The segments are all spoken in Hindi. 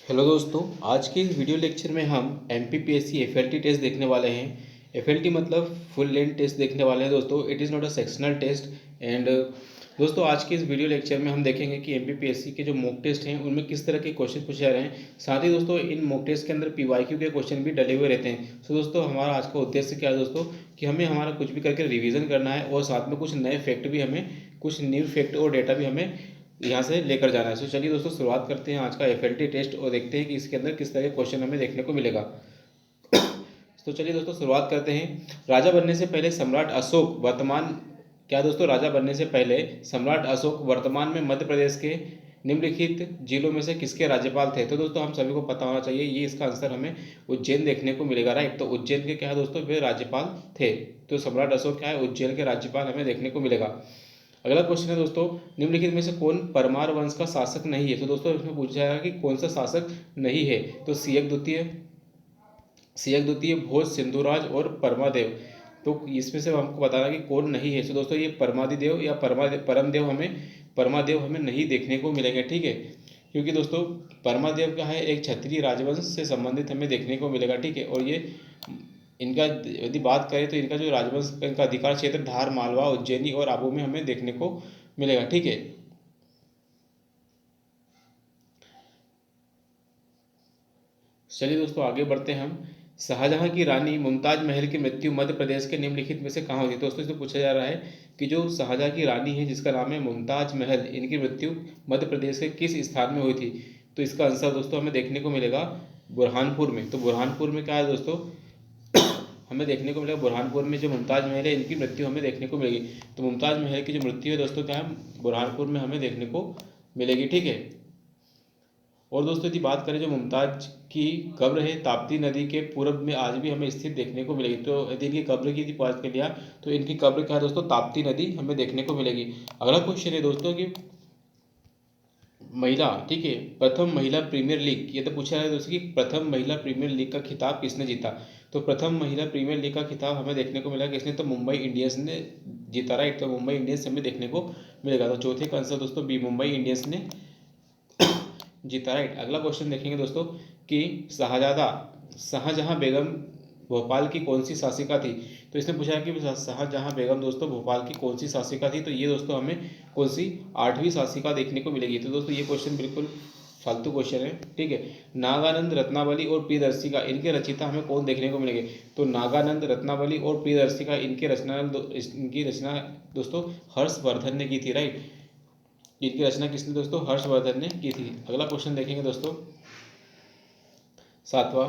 हेलो दोस्तों, आज के इस वीडियो लेक्चर में हम MPPSC FLT टेस्ट देखने वाले हैं। FLT मतलब फुल लेंथ टेस्ट देखने वाले हैं दोस्तों। It is not a sectional test. And दोस्तों, आज के इस वीडियो लेक्चर में हम देखेंगे कि MPPSC के जो मॉक टेस्ट हैं उनमें किस तरह के क्वेश्चन पूछे जा रहे हैं। साथ ही दोस्तों, इन मॉक टेस्ट के अंदर PYQ के क्वेश्चन भी डले हुए रहते हैं। सो दोस्तों, हमारा आज का उद्देश्य क्या है दोस्तों, कि हमें हमारा कुछ भी करके रिवीजन करना है और साथ में कुछ नए फैक्ट भी हमें, कुछ न्यू फैक्ट और डेटा भी हमें यहाँ से लेकर जाना है। सो चलिए दोस्तों, शुरुआत करते हैं आज का FLT टेस्ट और देखते हैं कि इसके अंदर किस तरह के क्वेश्चन हमें देखने को मिलेगा। तो चलिए दोस्तों, शुरुआत करते हैं। राजा बनने से पहले सम्राट अशोक वर्तमान, क्या दोस्तों, राजा बनने से पहले सम्राट अशोक वर्तमान में मध्य प्रदेश के निम्नलिखित जिलों में से किसके राज्यपाल थे। तो दोस्तों, हम सभी को पता होना चाहिए, ये इसका आंसर हमें उज्जैन देखने को मिलेगा, राइट। तो उज्जैन के क्या है दोस्तों, वे राज्यपाल थे। तो सम्राट अशोक क्या है, उज्जैन के राज्यपाल हमें देखने को मिलेगा। अगला क्वेश्चन है दोस्तों, निम्नलिखित में से कौन परमार वंश का शासक नहीं है। तो दोस्तों, इसमें पूछा जाएगा कि कौन सा शासक नहीं है। तो सियक द्वितीय, भोज, सिंधुराज और परमादेव। तो इसमें से हमको बताना कि कौन नहीं है। तो दोस्तों, ये परमादिदेव या परमादेव हमें नहीं देखने को मिलेंगे, ठीक है। क्योंकि दोस्तों, परमादेव का है एक क्षत्रिय राजवंश से संबंधित हमें देखने को मिलेगा, ठीक है। और ये इनका यदि बात करें तो इनका जो राजवंश, इनका अधिकार क्षेत्र धार, मालवा, उज्जैनी और आबू में हमें देखने को मिलेगा, ठीक है। चलिए दोस्तों, आगे बढ़ते हैं हम। शाहजहां की रानी मुमताज महल की मृत्यु मध्य प्रदेश के निम्नलिखित में से कहाँ हुई। दोस्तों, इसमें पूछा जा रहा है कि जो शाहजहां की रानी है जिसका नाम है मुमताज महल, इनकी मृत्यु मध्य प्रदेश के किस स्थान में हुई थी। तो इसका आंसर दोस्तों हमें देखने को मिलेगा बुरहानपुर में। तो बुरहानपुर में क्या है दोस्तों, हमें देखने को मिलेगा बुरहानपुर में जो मुमताज महल है इनकी मृत्यु हमें देखने को मिलेगी। तो मुमताज महल की जो मृत्यु है दोस्तों, क्या है, बुरहानपुर में हमें देखने को मिलेगी, ठीक है। और दोस्तों, यदि बात करें जो मुमताज की कब्र है ताप्ती नदी के पूर्व में आज भी हमें स्थित देखने को मिलेगी। तो यदि इनकी कब्र की यदि बात कर लिया तो इनकी कब्र क्या है दोस्तों, ताप्ती नदी हमें देखने को मिलेगी। अगला क्वेश्चन है दोस्तों कि महिला, ठीक है, प्रथम महिला प्रीमियर लीग, ये तो पूछा है दोस्तों कि प्रथम महिला प्रीमियर लीग का खिताब किसने जीता। तो प्रथम महिला प्रीमियर लीग का खिताब हमें देखने को मिला किसने, तो मुंबई इंडियंस ने जीता, राइट। तो मुंबई इंडियंस हमें देखने को मिलेगा। तो चौथे का आंसर दोस्तों बी, मुंबई इंडियंस ने जीता, राइट। अगला क्वेश्चन देखेंगे दोस्तों कि शाहजहां बेगम भोपाल की कौन सी शासिका थी। तो इसने पूछा है कि शाहजहां बेगम दोस्तों भोपाल की कौन सी शासिका थी। तो ये दोस्तों हमें कौन सी, 8वीं शासिका देखने को मिलेगी। तो दोस्तों, ये क्वेश्चन बिल्कुल फालतू क्वेश्चन है, ठीक है। नागानंद, रत्नावली और प्रियदर्शिका, इनके रचयिता हमें कौन देखने को मिलेंगे। तो नागानंद, रत्नावली और प्रियदर्शिका, इनकी रचना दोस्तों हर्षवर्धन ने की थी, राइट। इनकी रचना किसने दोस्तों, हर्षवर्धन ने की थी। अगला क्वेश्चन देखेंगे दोस्तों, 7वां,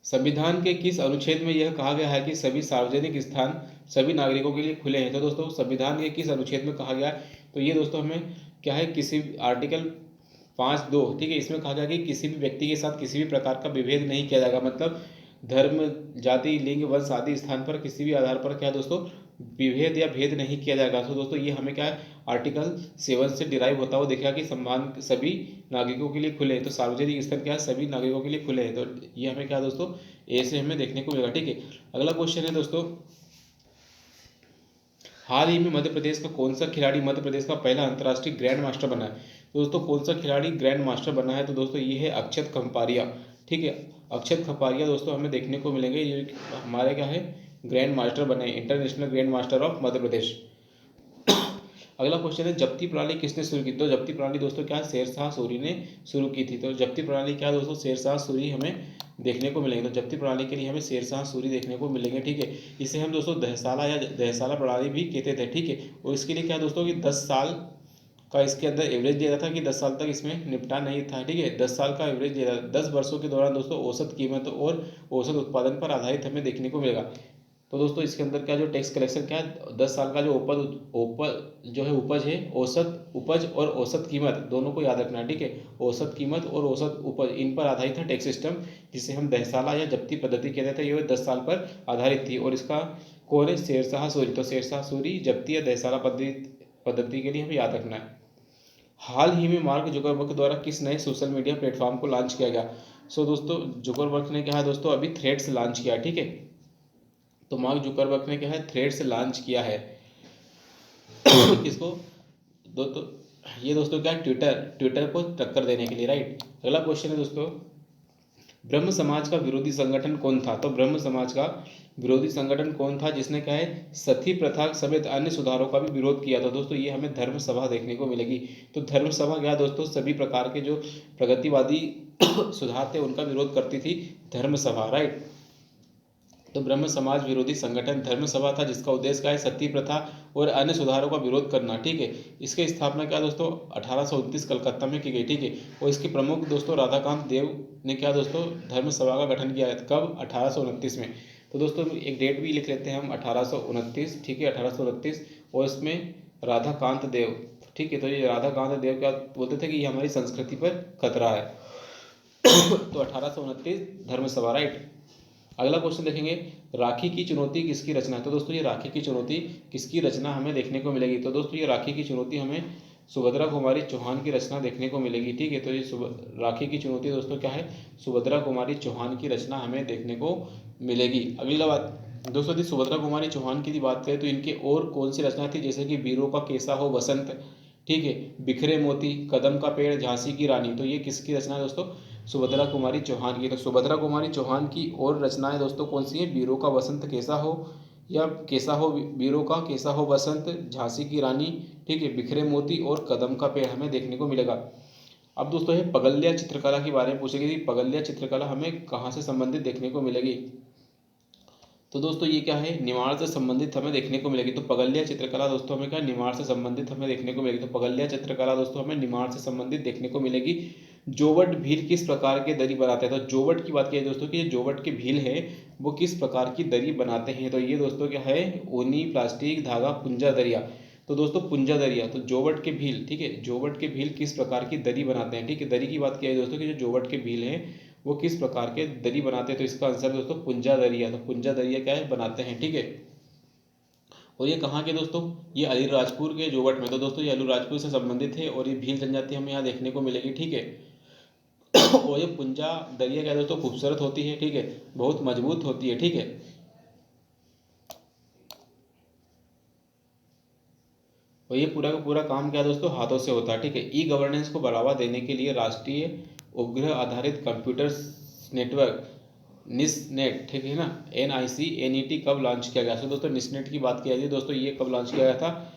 संविधान के किस अनुच्छेद में यह कहा गया है कि सभी सार्वजनिक स्थान सभी नागरिकों के लिए खुले हैं। तो दोस्तों, संविधान के किस अनुच्छेद में कहा गया है। तो ये दोस्तों हमें क्या है, किसी आर्टिकल 5(2), ठीक है, इसमें कहा गया कि किसी भी व्यक्ति के साथ किसी भी प्रकार का विभेद नहीं किया जाएगा। मतलब धर्म, जाति, लिंग, वंश आदि स्थान पर किसी भी आधार पर क्या है दोस्तों, विभेद या भेद नहीं किया जाएगा। तो दोस्तों, ये हमें क्या है, आर्टिकल 7 से डिराइव होता हुआ देखा कि संविधान सभी नागरिकों के लिए खुले हैं। तो सार्वजनिक स्थल क्या है, सभी नागरिकों के लिए खुले हैं। तो ये हमें क्या दोस्तों, ए से हमें देखने को मिलेगा, ठीक है। अगला क्वेश्चन है दोस्तों, हाल ही में मध्य प्रदेश का कौन सा खिलाड़ी मध्य प्रदेश का पहला अंतर्राष्ट्रीय ग्रैंड मास्टर बना है। तो दोस्तों, कौन सा खिलाड़ी ग्रैंड मास्टर बना है। तो दोस्तों, ये है अक्षत खम्पारिया, ठीक है। अक्षत खम्पारिया दोस्तों हमें देखने को मिलेंगे, ये हमारे क्या है, ग्रैंड मास्टर बने, international grand master of Madhya Pradesh. अगला क्वेश्चन है, जब्ती प्रणाली किसने शुरू की। तो जब्ती प्रणाली दोस्तों क्या है, शेरशाह सूरी ने शुरू की थी। तो जब्ती प्रणाली क्या है दोस्तों, शेरशाह सूरी हमें देखने को मिलेंगे। तो जब्ती प्रणाली के लिए हमें शेरशाह सूरी देखने को मिलेंगे, ठीक है। इसे हम दोस्तों दहसाला या दहसाला प्रणाली भी कहते थे, ठीक है। और इसके लिए क्या दोस्तों कि 10 साल का इसके अंदर एवरेज दिया था कि 10 साल तक इसमें निपटा नहीं था, ठीक है। 10 साल का एवरेज दिया था। 10 वर्षों के दौरान दोस्तों औसत कीमत और औसत उत्पादन पर आधारित हमें देखने को मिलेगा। तो दोस्तों, इसके अंदर क्या जो टैक्स कलेक्शन क्या है, 10 साल का जो उपज है, औसत उपज और औसत कीमत दोनों को याद रखना है, ठीक है। औसत कीमत और औसत उपज, इन पर आधारित है टैक्स सिस्टम, जिसे हम दहसाला या जब्ती पद्धति कहते थे। ये 10 साल पर आधारित थी। और इसका कौन है, शेरशाह सूरी। तो शेरशाह सूरी जब्ती या दहसाला पद्धति के लिए हमें याद रखना है। हाल ही में मार्क जुकरबर्ग द्वारा किस नए सोशल मीडिया प्लेटफॉर्म को लॉन्च किया गया। सो दोस्तों, जुकरबर्ग ने क्या है दोस्तों, अभी थ्रेड्स लॉन्च किया, ठीक है। तो मार्क जुकरबर्ग ने क्या है, थ्रेड्स लॉन्च किया है। किसको, ये दोस्तों क्या है, ट्विटर ट्विटर को टक्कर देने के लिए, राइट। अगला क्वेश्चन है दोस्तों, ब्रह्म समाज का विरोधी संगठन कौन था। तो ब्रह्म समाज का विरोधी संगठन कौन था जिसने क्या है, सती प्रथा समेत अन्य सुधारों का भी विरोध किया था। दोस्तों ये हमें धर्म सभा देखने को मिलेगी। तो धर्म सभा क्या दोस्तों, सभी प्रकार के जो प्रगतिवादी सुधार थे उनका विरोध करती थी धर्म सभा, राइट। तो ब्रह्म समाज विरोधी संगठन धर्म सभा था, जिसका उद्देश्य क्या है, सती प्रथा और अन्य सुधारों का विरोध करना, ठीक है। इसकी स्थापना क्या दोस्तों 1829 कलकत्ता में की गई, ठीक है। और इसके प्रमुख दोस्तों राधाकांत देव ने क्या दोस्तों धर्म सभा का गठन किया है, कब, 1829 में। तो दोस्तों एक डेट भी लिख लेते हैं हम, 1829, ठीक है, 1829। और इसमें राधाकांत देव, ठीक है। तो ये राधाकांत देव क्या बोलते थे कि ये हमारी संस्कृति पर खतरा है। तो 1829 धर्म सभा, राइट। अगला क्वेश्चन देखेंगे, राखी की चुनौती किसकी रचना है। तो दोस्तों ये राखी की चुनौती किसकी रचना हमें देखने को मिलेगी। तो दोस्तों ये राखी की चुनौती हमें सुभद्रा कुमारी चौहान की रचना देखने को मिलेगी, ठीक है। तो ये राखी की चुनौती दोस्तों क्या है, सुभद्रा कुमारी चौहान की रचना हमें देखने को मिलेगी। अगली बात दोस्तों, यदि सुभद्रा कुमारी चौहान की बात करें तो इनके और कौन सी रचना थी, जैसे कि वीरों का कैसा हो बसंत, ठीक है, बिखरे मोती, कदम का पेड़, झांसी की रानी। तो ये किसकी रचना है दोस्तों, सुभद्रा कुमारी चौहान की। तो सुभद्रा कुमारी चौहान की और रचनाएं दोस्तों कौन सी हैं, वीरों का बसंत कैसा हो, या कैसा हो वीरों का कैसा हो बसंत, झांसी की रानी, ठीक है, बिखरे मोती और कदम का पेड़ हमें देखने को मिलेगा। अब दोस्तों ये पगल्या चित्रकला के बारे में पूछेगी कि पगल्या चित्रकला हमें कहाँ से संबंधित देखने को मिलेगी। तो दोस्तों ये क्या है, निमाड़ से संबंधित हमें देखने को मिलेगी। तो पगल्या चित्रकला दोस्तों हमें क्या, निमाड़ से संबंधित हमें देखने को मिलेगी। तो पगल्या चित्रकला दोस्तों हमें निमाड़ से संबंधित देखने को मिलेगी। जोवट भील किस प्रकार के दरी बनाते हैं। तो जोवट की बात की दोस्तों कि जोवट के भील है वो किस प्रकार की दरी बनाते हैं। तो ये दोस्तों क्या है, ऊनी, प्लास्टिक, धागा, पुंजा दरिया। तो दोस्तों पुंजा दरिया, तो जोवट के भील, ठीक है, जोवट के भील किस प्रकार की दरी बनाते हैं, ठीक है। दरी की बात की है दोस्तों कि जो जोवट के भील हैं वो किस प्रकार के दरी बनाते हैं। तो इसका आंसर दोस्तों पुंजा दरिया। तो पुंजा दरिया क्या है, बनाते हैं, ठीक है। और ये कहाँ के दोस्तों, ये अलीराजपुर के जोवट में। तो दोस्तों ये अलीराजपुर से संबंधित है और ये भील जनजाति हमें यहाँ देखने को मिलेगी, ठीक है। और ये पुंजा दरिया क्या दोस्तों, खूबसूरत होती है, ठीक है, बहुत मजबूत होती है, ठीक है। और ये पूरा का पूरा काम क्या दोस्तों, हाथों से होता है, ठीक है। ई गवर्नेंस को बढ़ावा देने के लिए राष्ट्रीय उपग्रह आधारित कंप्यूटर नेटवर्क निस्नेट, ठीक है ना, NICNET कब लॉन्च किया गया। सो दोस्तों निस्नेट की बात की जाए दोस्तों, ये कब लॉन्च किया गया था,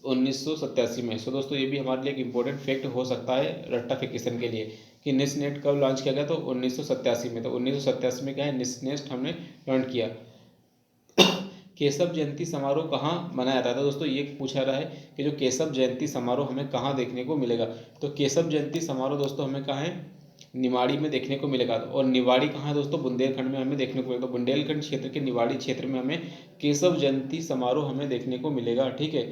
1987 में। सो दोस्तों ये भी हमारे लिए एक इंपॉर्टेंट फैक्ट हो सकता है रेक्टिफिकेशन के लिए कि निस्नेट कब लॉन्च किया गया, तो 1987 में। तो 1987 में क्या है, निस्नेट हमने लॉन्च किया। केशव जयंती समारोह कहाँ मनाया जाता है। तो दोस्तों ये पूछा रहा है कि जो केशव जयंती समारोह हमें कहाँ देखने को मिलेगा। तो केशव जयंती समारोह दोस्तों हमें कहाँ है, निवाड़ी में देखने को मिलेगा। और निवाड़ी कहाँ है दोस्तों, बुंदेलखंड में हमें देखने को मिलेगा। तो बुंदेलखंड क्षेत्र के निवाड़ी क्षेत्र में हमें केशव जयंती समारोह हमें देखने को मिलेगा, ठीक है।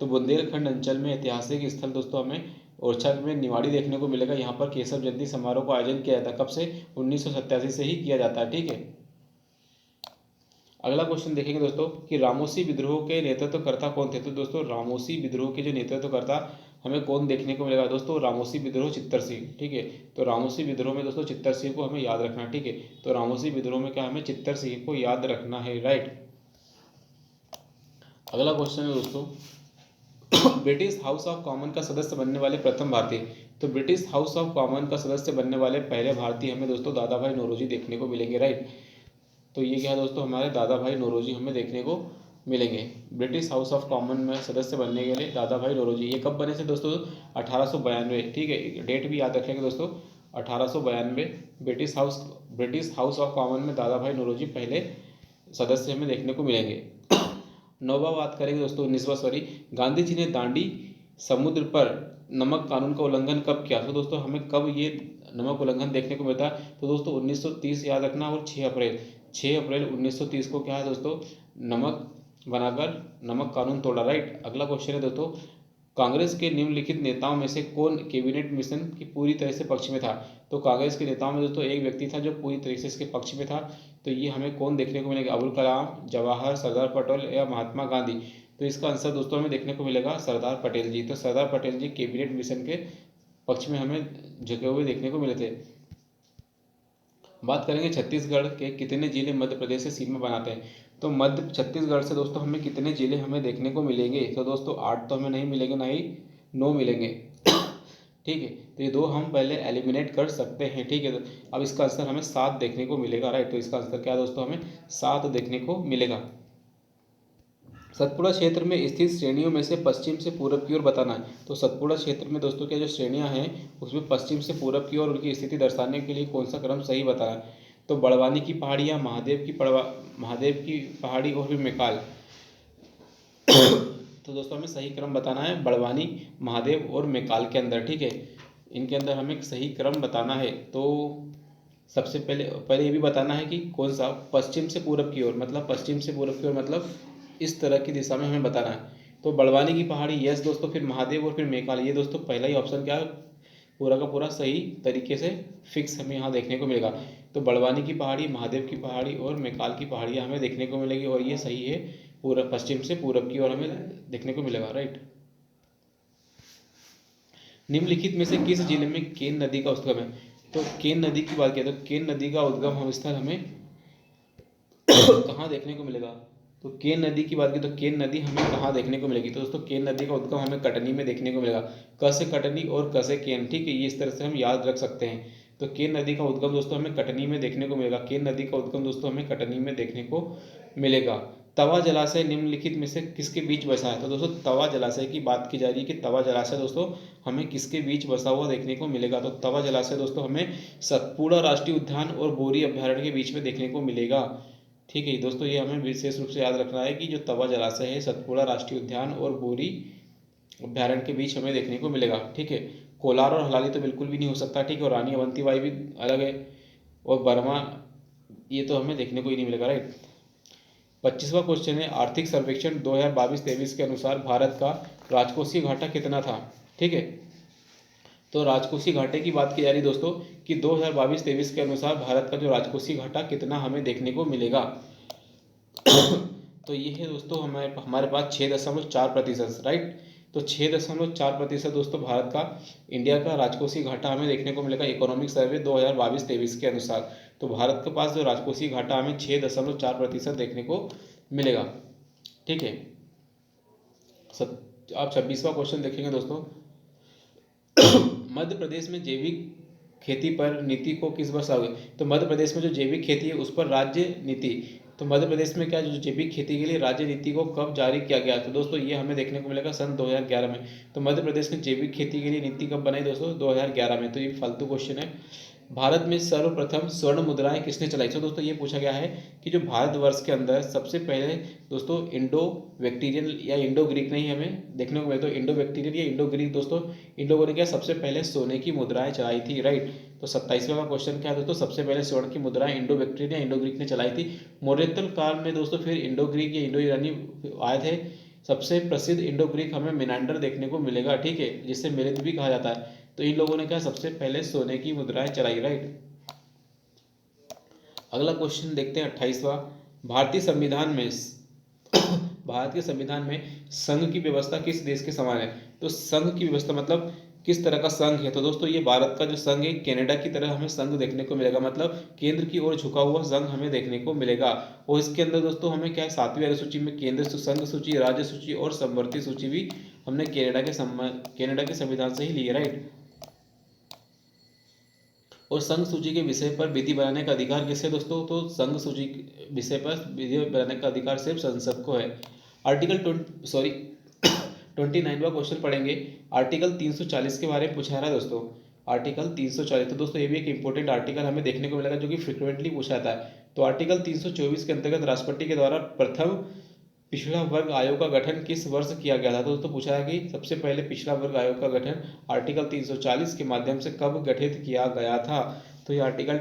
तो बुंदेलखंड अंचल में ऐतिहासिक स्थल दोस्तों हमें ओरछा में निवाड़ी देखने को मिलेगा। यहाँ पर केशव जयंती समारोह का आयोजन किया जाता है, कब से, 1987 से ही किया जाता है, ठीक है। अगला क्वेश्चन देखेंगे दोस्तों कि रामोसी विद्रोह के नेतृत्वकर्ता कौन थे। तो दोस्तों रामोसी विद्रोह के जो नेतृत्वकर्ता हमें कौन देखने को मिलेगा दोस्तों, रामोसी विद्रोह चित्तर सिंह, ठीक है। तो रामोसी विद्रोह में दोस्तों चित्तर सिंह को हमें याद रखना, ठीक है। तो रामोसी विद्रोह में क्या हमें चित्तर सिंह को याद रखना है, राइट। अगला क्वेश्चन है दोस्तों, ब्रिटिश हाउस ऑफ कॉमन का सदस्य बनने वाले प्रथम भारतीय। तो ब्रिटिश हाउस ऑफ कॉमन का सदस्य बनने वाले पहले भारतीय हमें दोस्तों दादा भाई नौरोजी देखने को मिलेंगे, राइट। तो ये क्या है दोस्तों, हमारे दादा भाई नौरोजी हमें देखने को मिलेंगे। ब्रिटिश हाउस ऑफ कॉमन में सदस्य बनने के लिए दादा भाई नौरोजी, ये कब बने थे दोस्तों, 1892, ठीक है। डेट भी याद रखेंगे दोस्तों, 1892। ब्रिटिश हाउस ऑफ कॉमन में दादा भाई नौरोजी पहले सदस्य हमें देखने को मिलेंगे। नौवा बात करेंगे दोस्तों, 19वां सॉरी, गांधी जी ने दांडी समुद्र पर नमक कानून का उल्लंघन कब किया। तो दोस्तों हमें कब ये नमक उल्लंघन देखने को मिलता है। तो दोस्तों 1930 याद रखना, और 6 अप्रैल 1930 को क्या है दोस्तों, नमक बनाकर नमक कानून तोड़ा, राइट। अगला क्वेश्चन है दोस्तों, कांग्रेस के निम्नलिखित नेताओं में से कौन कैबिनेट मिशन की पूरी तरह से पक्ष में था। तो कांग्रेस के नेताओं में दोस्तों एक व्यक्ति था जो पूरी तरह से इसके पक्ष में था। तो ये हमें कौन देखने को मिलेगा, अबुल कलाम, जवाहर, सरदार पटेल या महात्मा गांधी। तो इसका आंसर दोस्तों हमें देखने को मिलेगा सरदार पटेल जी। तो सरदार पटेल जी कैबिनेट मिशन के पक्ष में हमें झुके हुए देखने को मिले थे। बात करेंगे छत्तीसगढ़ के कितने जिले मध्य प्रदेश से सीमा बनाते हैं। तो मध्य छत्तीसगढ़ से दोस्तों हमें कितने जिले हमें देखने को मिलेंगे। तो दोस्तों 8 तो हमें नहीं मिलेंगे, ना ही 9 मिलेंगे। ठीक है। तो ये 2 हम पहले एलिमिनेट कर सकते हैं, ठीक है। तो अब इसका आंसर हमें 7 देखने को मिलेगा, राइट। तो इसका आंसर क्या है दोस्तों, हमें 7 देखने को मिलेगा। सतपुड़ा क्षेत्र में स्थित श्रेणियों में से पश्चिम से पूरब की ओर बताना है। तो सतपुड़ा क्षेत्र में दोस्तों क्या जो श्रेणियां हैं उसमें पश्चिम से पूरब की ओर उनकी स्थिति दर्शाने के लिए कौन सा क्रम सही बताना है। तो बड़वानी की पहाड़ियाँ, महादेव की पहाड़ी और फिर मेकाल। तो दोस्तों हमें सही क्रम बताना है बड़वानी, महादेव और मेकाल के अंदर, ठीक है। इनके अंदर हमें एक सही क्रम बताना है। तो सबसे पहले ये भी बताना है कि कौन सा पश्चिम से पूरब की ओर, मतलब पश्चिम से पूरब की ओर मतलब इस तरह की दिशा में हमें बताना है। तो बड़वानी की पहाड़ी यस दोस्तों, फिर महादेव और फिर मेकाल, ये दोस्तों पहला ही ऑप्शन क्या है पूरा का पूरा सही तरीके से फिक्स हमें यहाँ देखने को मिलेगा। तो बड़वानी की पहाड़ी, महादेव की पहाड़ी और मेकाल की पहाड़ियाँ हमें देखने को मिलेगी और ये सही है, पूरा पश्चिम से पूरब की ओर हमें देखने को मिलेगा, राइट। निम्नलिखित में से किस जिले में केन नदी का उद्गम है। तो केन नदी की बात किया तो केन नदी का उद्गम स्थल हमें कहाँ देखने को मिलेगा। तो केन नदी की बात की तो केन नदी हमें कहाँ देखने को मिलेगी। तो दोस्तों केन नदी का उद्गम हमें कटनी में देखने को मिलेगा। क से कटनी और क से केन, ठीक है, ये इस तरह से हम याद रख सकते हैं। तो केन नदी का उद्गम दोस्तों हमें कटनी में देखने को मिलेगा। केन नदी का उद्गम दोस्तों हमें कटनी में देखने को मिलेगा। तवा जलाशय निम्नलिखित में से किसके बीच बसा है। तो दोस्तों तवा जलाशय की बात की जा रही है कि तवा जलाशय दोस्तों हमें किसके बीच बसा हुआ देखने को मिलेगा। तो तवा जलाशय दोस्तों हमें सतपुड़ा राष्ट्रीय उद्यान और बोरी अभ्यारण्य के बीच में देखने को मिलेगा, ठीक है दोस्तों। ये हमें विशेष रूप से याद रखना है कि जो तवा जलाशय है सतपुड़ा राष्ट्रीय उद्यान और बोरी अभ्यारण्य के बीच हमें देखने को मिलेगा, ठीक है। कोलार और हलाली तो बिल्कुल भी नहीं हो सकता, ठीक है, और रानी अवंतीबाई भी अलग है, और बर्मा ये तो हमें देखने को ही नहीं मिलेगा, राइट। 25वां क्वेश्चन है आर्थिक सर्वेक्षण 2022-23 के अनुसार भारत का राजकोषीय घाटा कितना था, ठीक है। तो राजकोषीय घाटे की बात की जा रही है दोस्तों कि 2022-23 के अनुसार भारत का जो राजकोषीय घाटा कितना हमें देखने को मिलेगा। तो ये है दोस्तों हमारे पास 6.4%, राइट। तो 6.4% दोस्तों भारत का, इंडिया का राजकोषीय घाटा हमें देखने को मिलेगा इकोनॉमिक सर्वे 2022-23 के अनुसार। तो भारत के पास जो राजकोषीय घाटा हमें 6.4% देखने को मिलेगा, ठीक है। आप 26वां क्वेश्चन देखेंगे दोस्तों। मध्य प्रदेश में जैविक खेती पर नीति को किस वर्ष लागू। तो मध्य प्रदेश में जो जैविक खेती है उस पर राज्य नीति, तो मध्य प्रदेश में क्या जो जैविक खेती के लिए राज्य नीति को कब जारी किया गया। तो दोस्तों ये हमें देखने को मिलेगा सन 2011 में। तो मध्य प्रदेश में जैविक खेती के लिए नीति कब बनाई दोस्तों, 2011 में। तो ये फालतू क्वेश्चन है। भारत में सर्वप्रथम स्वर्ण मुद्राएं किसने चलाई। तो दोस्तों ये पूछा गया है कि जो भारतवर्ष के अंदर सबसे पहले दोस्तों इंडो बैक्टीरियन या इंडो ग्रीक नहीं हमें देखने को मिले, तो इंडो बैक्टीरियन या इंडो ग्रीक दोस्तों, इन लोगों ने क्या सबसे पहले सोने की मुद्राएं चलाई थी, राइट। तो 27वें का क्वेश्चन क्या है दोस्तों, सबसे पहले स्वर्ण की मुद्राएं इंडो बैक्टीरियन या इंडो ग्रीक ने चलाई थी। मौर्योत्तर काल में दोस्तों फिर इंडो ग्रीक या इंडो ईरानी आए थे। सबसे प्रसिद्ध इंडो ग्रीक हमें मिनांडर देखने को मिलेगा, ठीक है, जिसे मिलित भी कहा जाता है। तो इन लोगों ने क्या सबसे पहले सोने की मुद्राएं चलाई, राइट। अगला क्वेश्चन देखते हैं 28वां। भारतीय संविधान में भारत के संविधान में संघ की व्यवस्था किस देश के समान है। तो संघ की व्यवस्था मतलब किस तरह का संघ है। तो दोस्तों ये भारत का जो संघ है कनाडा की तरह हमें संघ देखने को मिलेगा, मतलब केंद्र की ओर झुका हुआ संघ हमें देखने को मिलेगा। और इसके अंदर दोस्तों हमें क्या है 7वीं अनुसूची में केंद्र संघ सूची, राज्य सूची और समवर्ती सूची भी हमने कनाडा के संविधान से ही ली है, राइट। और संघ सूची के विषय पर विधि बनाने का अधिकार किससे दोस्तों, तो संघ सूची के विषय पर विधि बनाने का अधिकार सिर्फ संसद को है। आर्टिकल 29वां क्वेश्चन पढ़ेंगे। आर्टिकल 340 के बारे में पूछा रहा है दोस्तों। आर्टिकल 340, तो दोस्तों ये भी एक इंपॉर्टेंट आर्टिकल हमें देखने को मिलेगा जो कि फ्रिक्वेंटली पूछा जाता है। तो आर्टिकल 324 के अंतर्गत राष्ट्रपति के द्वारा प्रथम पिछड़ा वर्ग आयोग का गठन किस वर्ष किया गया था। तो दोस्तों पूछा है कि सबसे पहले पिछड़ा वर्ग आयोग का गठन आर्टिकल 340 के माध्यम से कब गठित किया गया था। तो ये आर्टिकल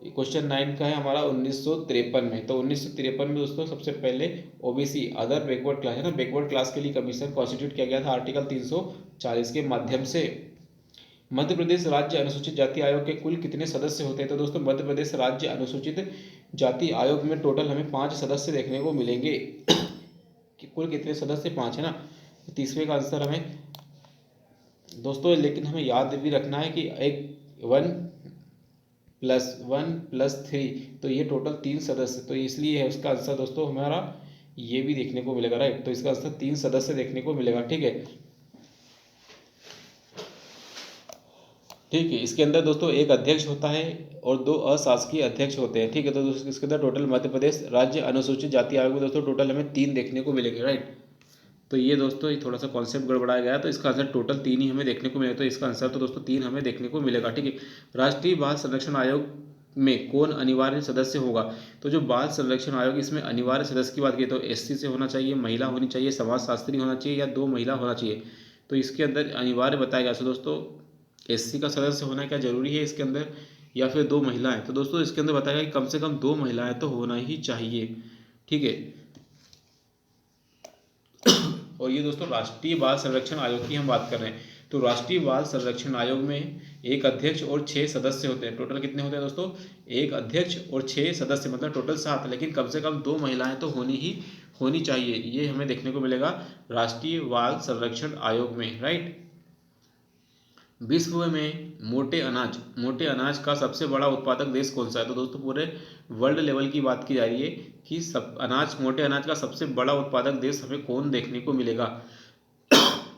क्वेश्चन 9 का है हमारा 1953 में। तो 1953 में दोस्तों सबसे पहले ओबीसी अदर बैकवर्ड क्लास है ना, बैकवर्ड क्लास के लिए कमीशन कॉन्स्टिट्यूट किया गया था आर्टिकल 340 के माध्यम से। मध्य प्रदेश राज्य अनुसूचित जाति आयोग के कुल कितने सदस्य होते हैं। तो दोस्तों मध्य प्रदेश राज्य अनुसूचित जाति आयोग में टोटल हमें 5 सदस्य देखने को मिलेंगे। कि कुल कितने सदस्य, 5 है ना। तो 30वें का आंसर हमें दोस्तों, लेकिन हमें याद भी रखना है कि एक 1+1+3, तो ये टोटल 3 सदस्य, तो इसलिए है उसका आंसर दोस्तों हमारा ये भी देखने को मिलेगा, राइट। तो इसका आंसर 3 सदस्य देखने को मिलेगा, ठीक है। ठीक है। इसके अंदर दोस्तों एक अध्यक्ष होता है और 2 अशासकीय अध्यक्ष होते हैं। ठीक है, तो दोस्तों इसके अंदर टोटल मध्य प्रदेश राज्य अनुसूचित जाति आयोग में दोस्तों टोटल हमें 3 देखने को मिलेंगे, राइट। तो ये दोस्तों ये थोड़ा सा कॉन्सेप्ट गड़बड़ाया गया, तो इसका आंसर टोटल 3 ही हमें देखने को मिलेगा। तो इसका आंसर तो दोस्तों 3 हमें देखने को मिलेगा। ठीक है। राष्ट्रीय बाल संरक्षण आयोग में कौन अनिवार्य सदस्य होगा? तो जो बाल संरक्षण आयोग, इसमें अनिवार्य सदस्य की बात की तो एससी से होना चाहिए, महिला होनी चाहिए, समाजशास्त्री होना चाहिए या 2 महिला होना चाहिए। तो इसके अंदर अनिवार्य बताया गया। तो दोस्तों एससी का सदस्य होना क्या जरूरी है इसके अंदर, या फिर 2 महिलाएं? तो दोस्तों इसके अंदर बताया गया कि कम से कम 2 महिलाएं तो होना ही चाहिए। ठीक है। और ये दोस्तों राष्ट्रीय बाल संरक्षण आयोग की हम बात कर रहे हैं। तो राष्ट्रीय बाल संरक्षण आयोग में एक अध्यक्ष और 6 सदस्य होते हैं। टोटल कितने होते हैं दोस्तों? एक अध्यक्ष और 6 सदस्य, मतलब टोटल 7। लेकिन कम से कम 2 महिलाएं तो होनी चाहिए। ये हमें देखने को मिलेगा राष्ट्रीय बाल संरक्षण आयोग में, राइट। विश्व में मोटे अनाज का सबसे बड़ा उत्पादक देश कौन सा है? तो दोस्तों पूरे वर्ल्ड लेवल की बात की जा रही है कि मोटे अनाज का सबसे बड़ा उत्पादक देश हमें कौन देखने को मिलेगा?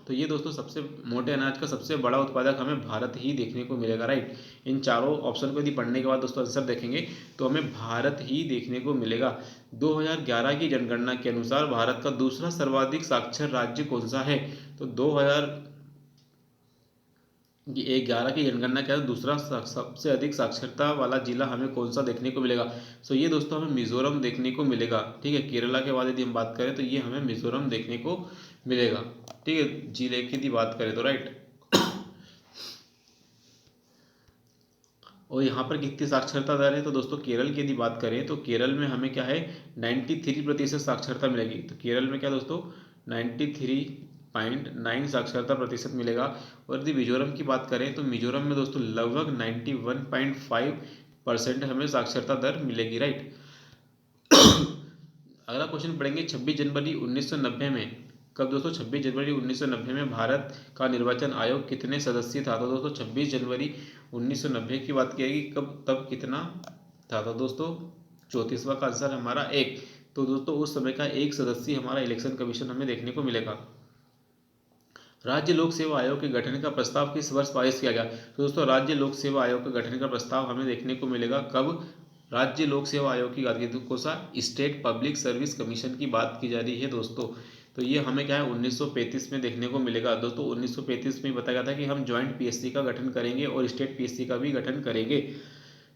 तो ये दोस्तों सबसे मोटे अनाज का सबसे बड़ा उत्पादक हमें भारत ही देखने को मिलेगा, राइट। इन चारों ऑप्शन को यदि पढ़ने के बाद दोस्तों आंसर देखेंगे तो हमें भारत ही देखने को मिलेगा। 2011 की जनगणना के अनुसार भारत का दूसरा सर्वाधिक साक्षर राज्य कौन सा है? तो 2011 की जनगणना के अनुसार दूसरा सबसे अधिक साक्षरता वाला जिला हमें कौन सा देखने को मिलेगा? सो ये दोस्तों हमें मिजोरम देखने को मिलेगा। ठीक है। केरला के बाद यदि हम बात करें तो ये हमें मिजोरम देखने को मिलेगा। ठीक है, जिले की यदि बात करें तो, राइट। और यहाँ पर कितनी साक्षरता दर है? तो दोस्तों केरल की यदि बात करें तो केरल में हमें क्या है 93% साक्षरता मिलेगी। तो केरल में क्या दोस्तों 93.9 साक्षरता प्रतिशत मिलेगा। और यदि मिजोरम की बात करें तो मिजोरम में दोस्तों लगभग 91.5% हमें साक्षरता दर मिलेगी, राइट। अगला क्वेश्चन पढ़ेंगे 26 जनवरी 1990 में कब दोस्तों 26 जनवरी 1990 में भारत का निर्वाचन आयोग कितने सदस्यीय था? तो दोस्तों 26 जनवरी 1990 की बात की कब तब कितना था? तो दोस्तों 34वां का आंसर हमारा 1। तो दोस्तों उस समय का 1 सदस्यीय हमारा इलेक्शन कमीशन हमें देखने को मिलेगा। राज्य लोक सेवा आयोग के गठन का प्रस्ताव किस वर्ष पारित किया गया? तो दोस्तों राज्य लोक सेवा आयोग के गठन का प्रस्ताव हमें देखने को मिलेगा कब? राज्य लोक सेवा आयोग की बात की तो कौन सा? स्टेट पब्लिक सर्विस कमीशन की बात की जा रही है दोस्तों। तो ये हमें क्या है 1935 में देखने को मिलेगा दोस्तों। 1935 में बताया गया था कि हम ज्वाइंट पीएससी का गठन करेंगे और स्टेट पीएससी का भी गठन करेंगे।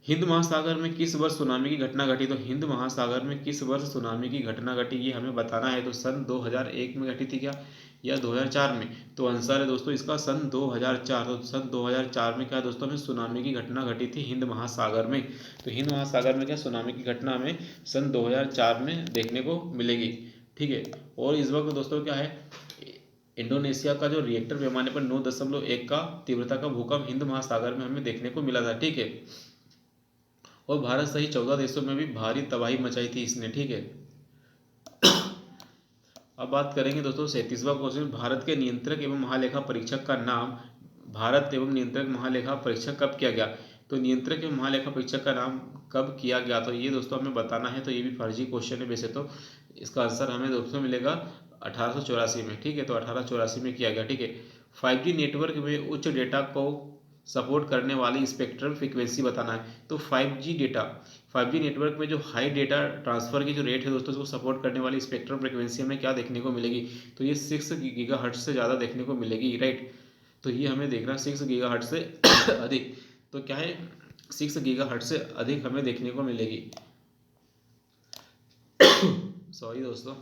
हिंद महासागर में किस वर्ष सुनामी की घटना घटी? तो हिंद महासागर में किस वर्ष सुनामी की घटना घटी ये हमें बताना है। तो सन 2001 में घटी थी क्या, या 2004 में? तो आंसर है दोस्तों इसका सन 2004। तो सन 2004 में क्या दोस्तों हमें सुनामी की घटना घटी थी हिंद महासागर में। तो हिंद महासागर में क्या सुनामी की घटना हमें सन 2004 में देखने को मिलेगी। ठीक है। और इस वक्त दोस्तों क्या है इंडोनेशिया का जो रिएक्टर पैमाने पर 9.1 का तीव्रता का भूकंप हिंद महासागर में हमें देखने को मिला था। ठीक है। और भारत सहित 14 देशों में भी भारी तबाही मचाई थी इसने। ठीक है। अब बात करेंगे दोस्तों 37वां क्वेश्चन, भारत एवं नियंत्रक महालेखा परीक्षक कब किया गया? तो नियंत्रक एवं महालेखा परीक्षक का नाम कब किया गया? तो ये दोस्तों हमें बताना है। तो ये भी फर्जी क्वेश्चन है वैसे तो। इसका आंसर हमें दोस्तों मिलेगा 1884 में। ठीक है। तो 1884 में किया गया। ठीक है। 5G नेटवर्क में उच्च डेटा को सपोर्ट करने वाली स्पेक्ट्रम फ्रीक्वेंसी बताना है। तो 5G नेटवर्क में जो हाई डेटा ट्रांसफर की जो रेट है दोस्तों उसको सपोर्ट करने वाली स्पेक्ट्रम फ्रीक्वेंसी हमें क्या देखने को मिलेगी? तो ये 6 गीगाहर्ट्ज से ज़्यादा देखने को मिलेगी, राइट। तो ये हमें देखना 6 गीगाहर्ट्ज से अधिक। तो क्या है 6 गीगाहर्ट्ज से अधिक हमें देखने को मिलेगी। सॉरी दोस्तों।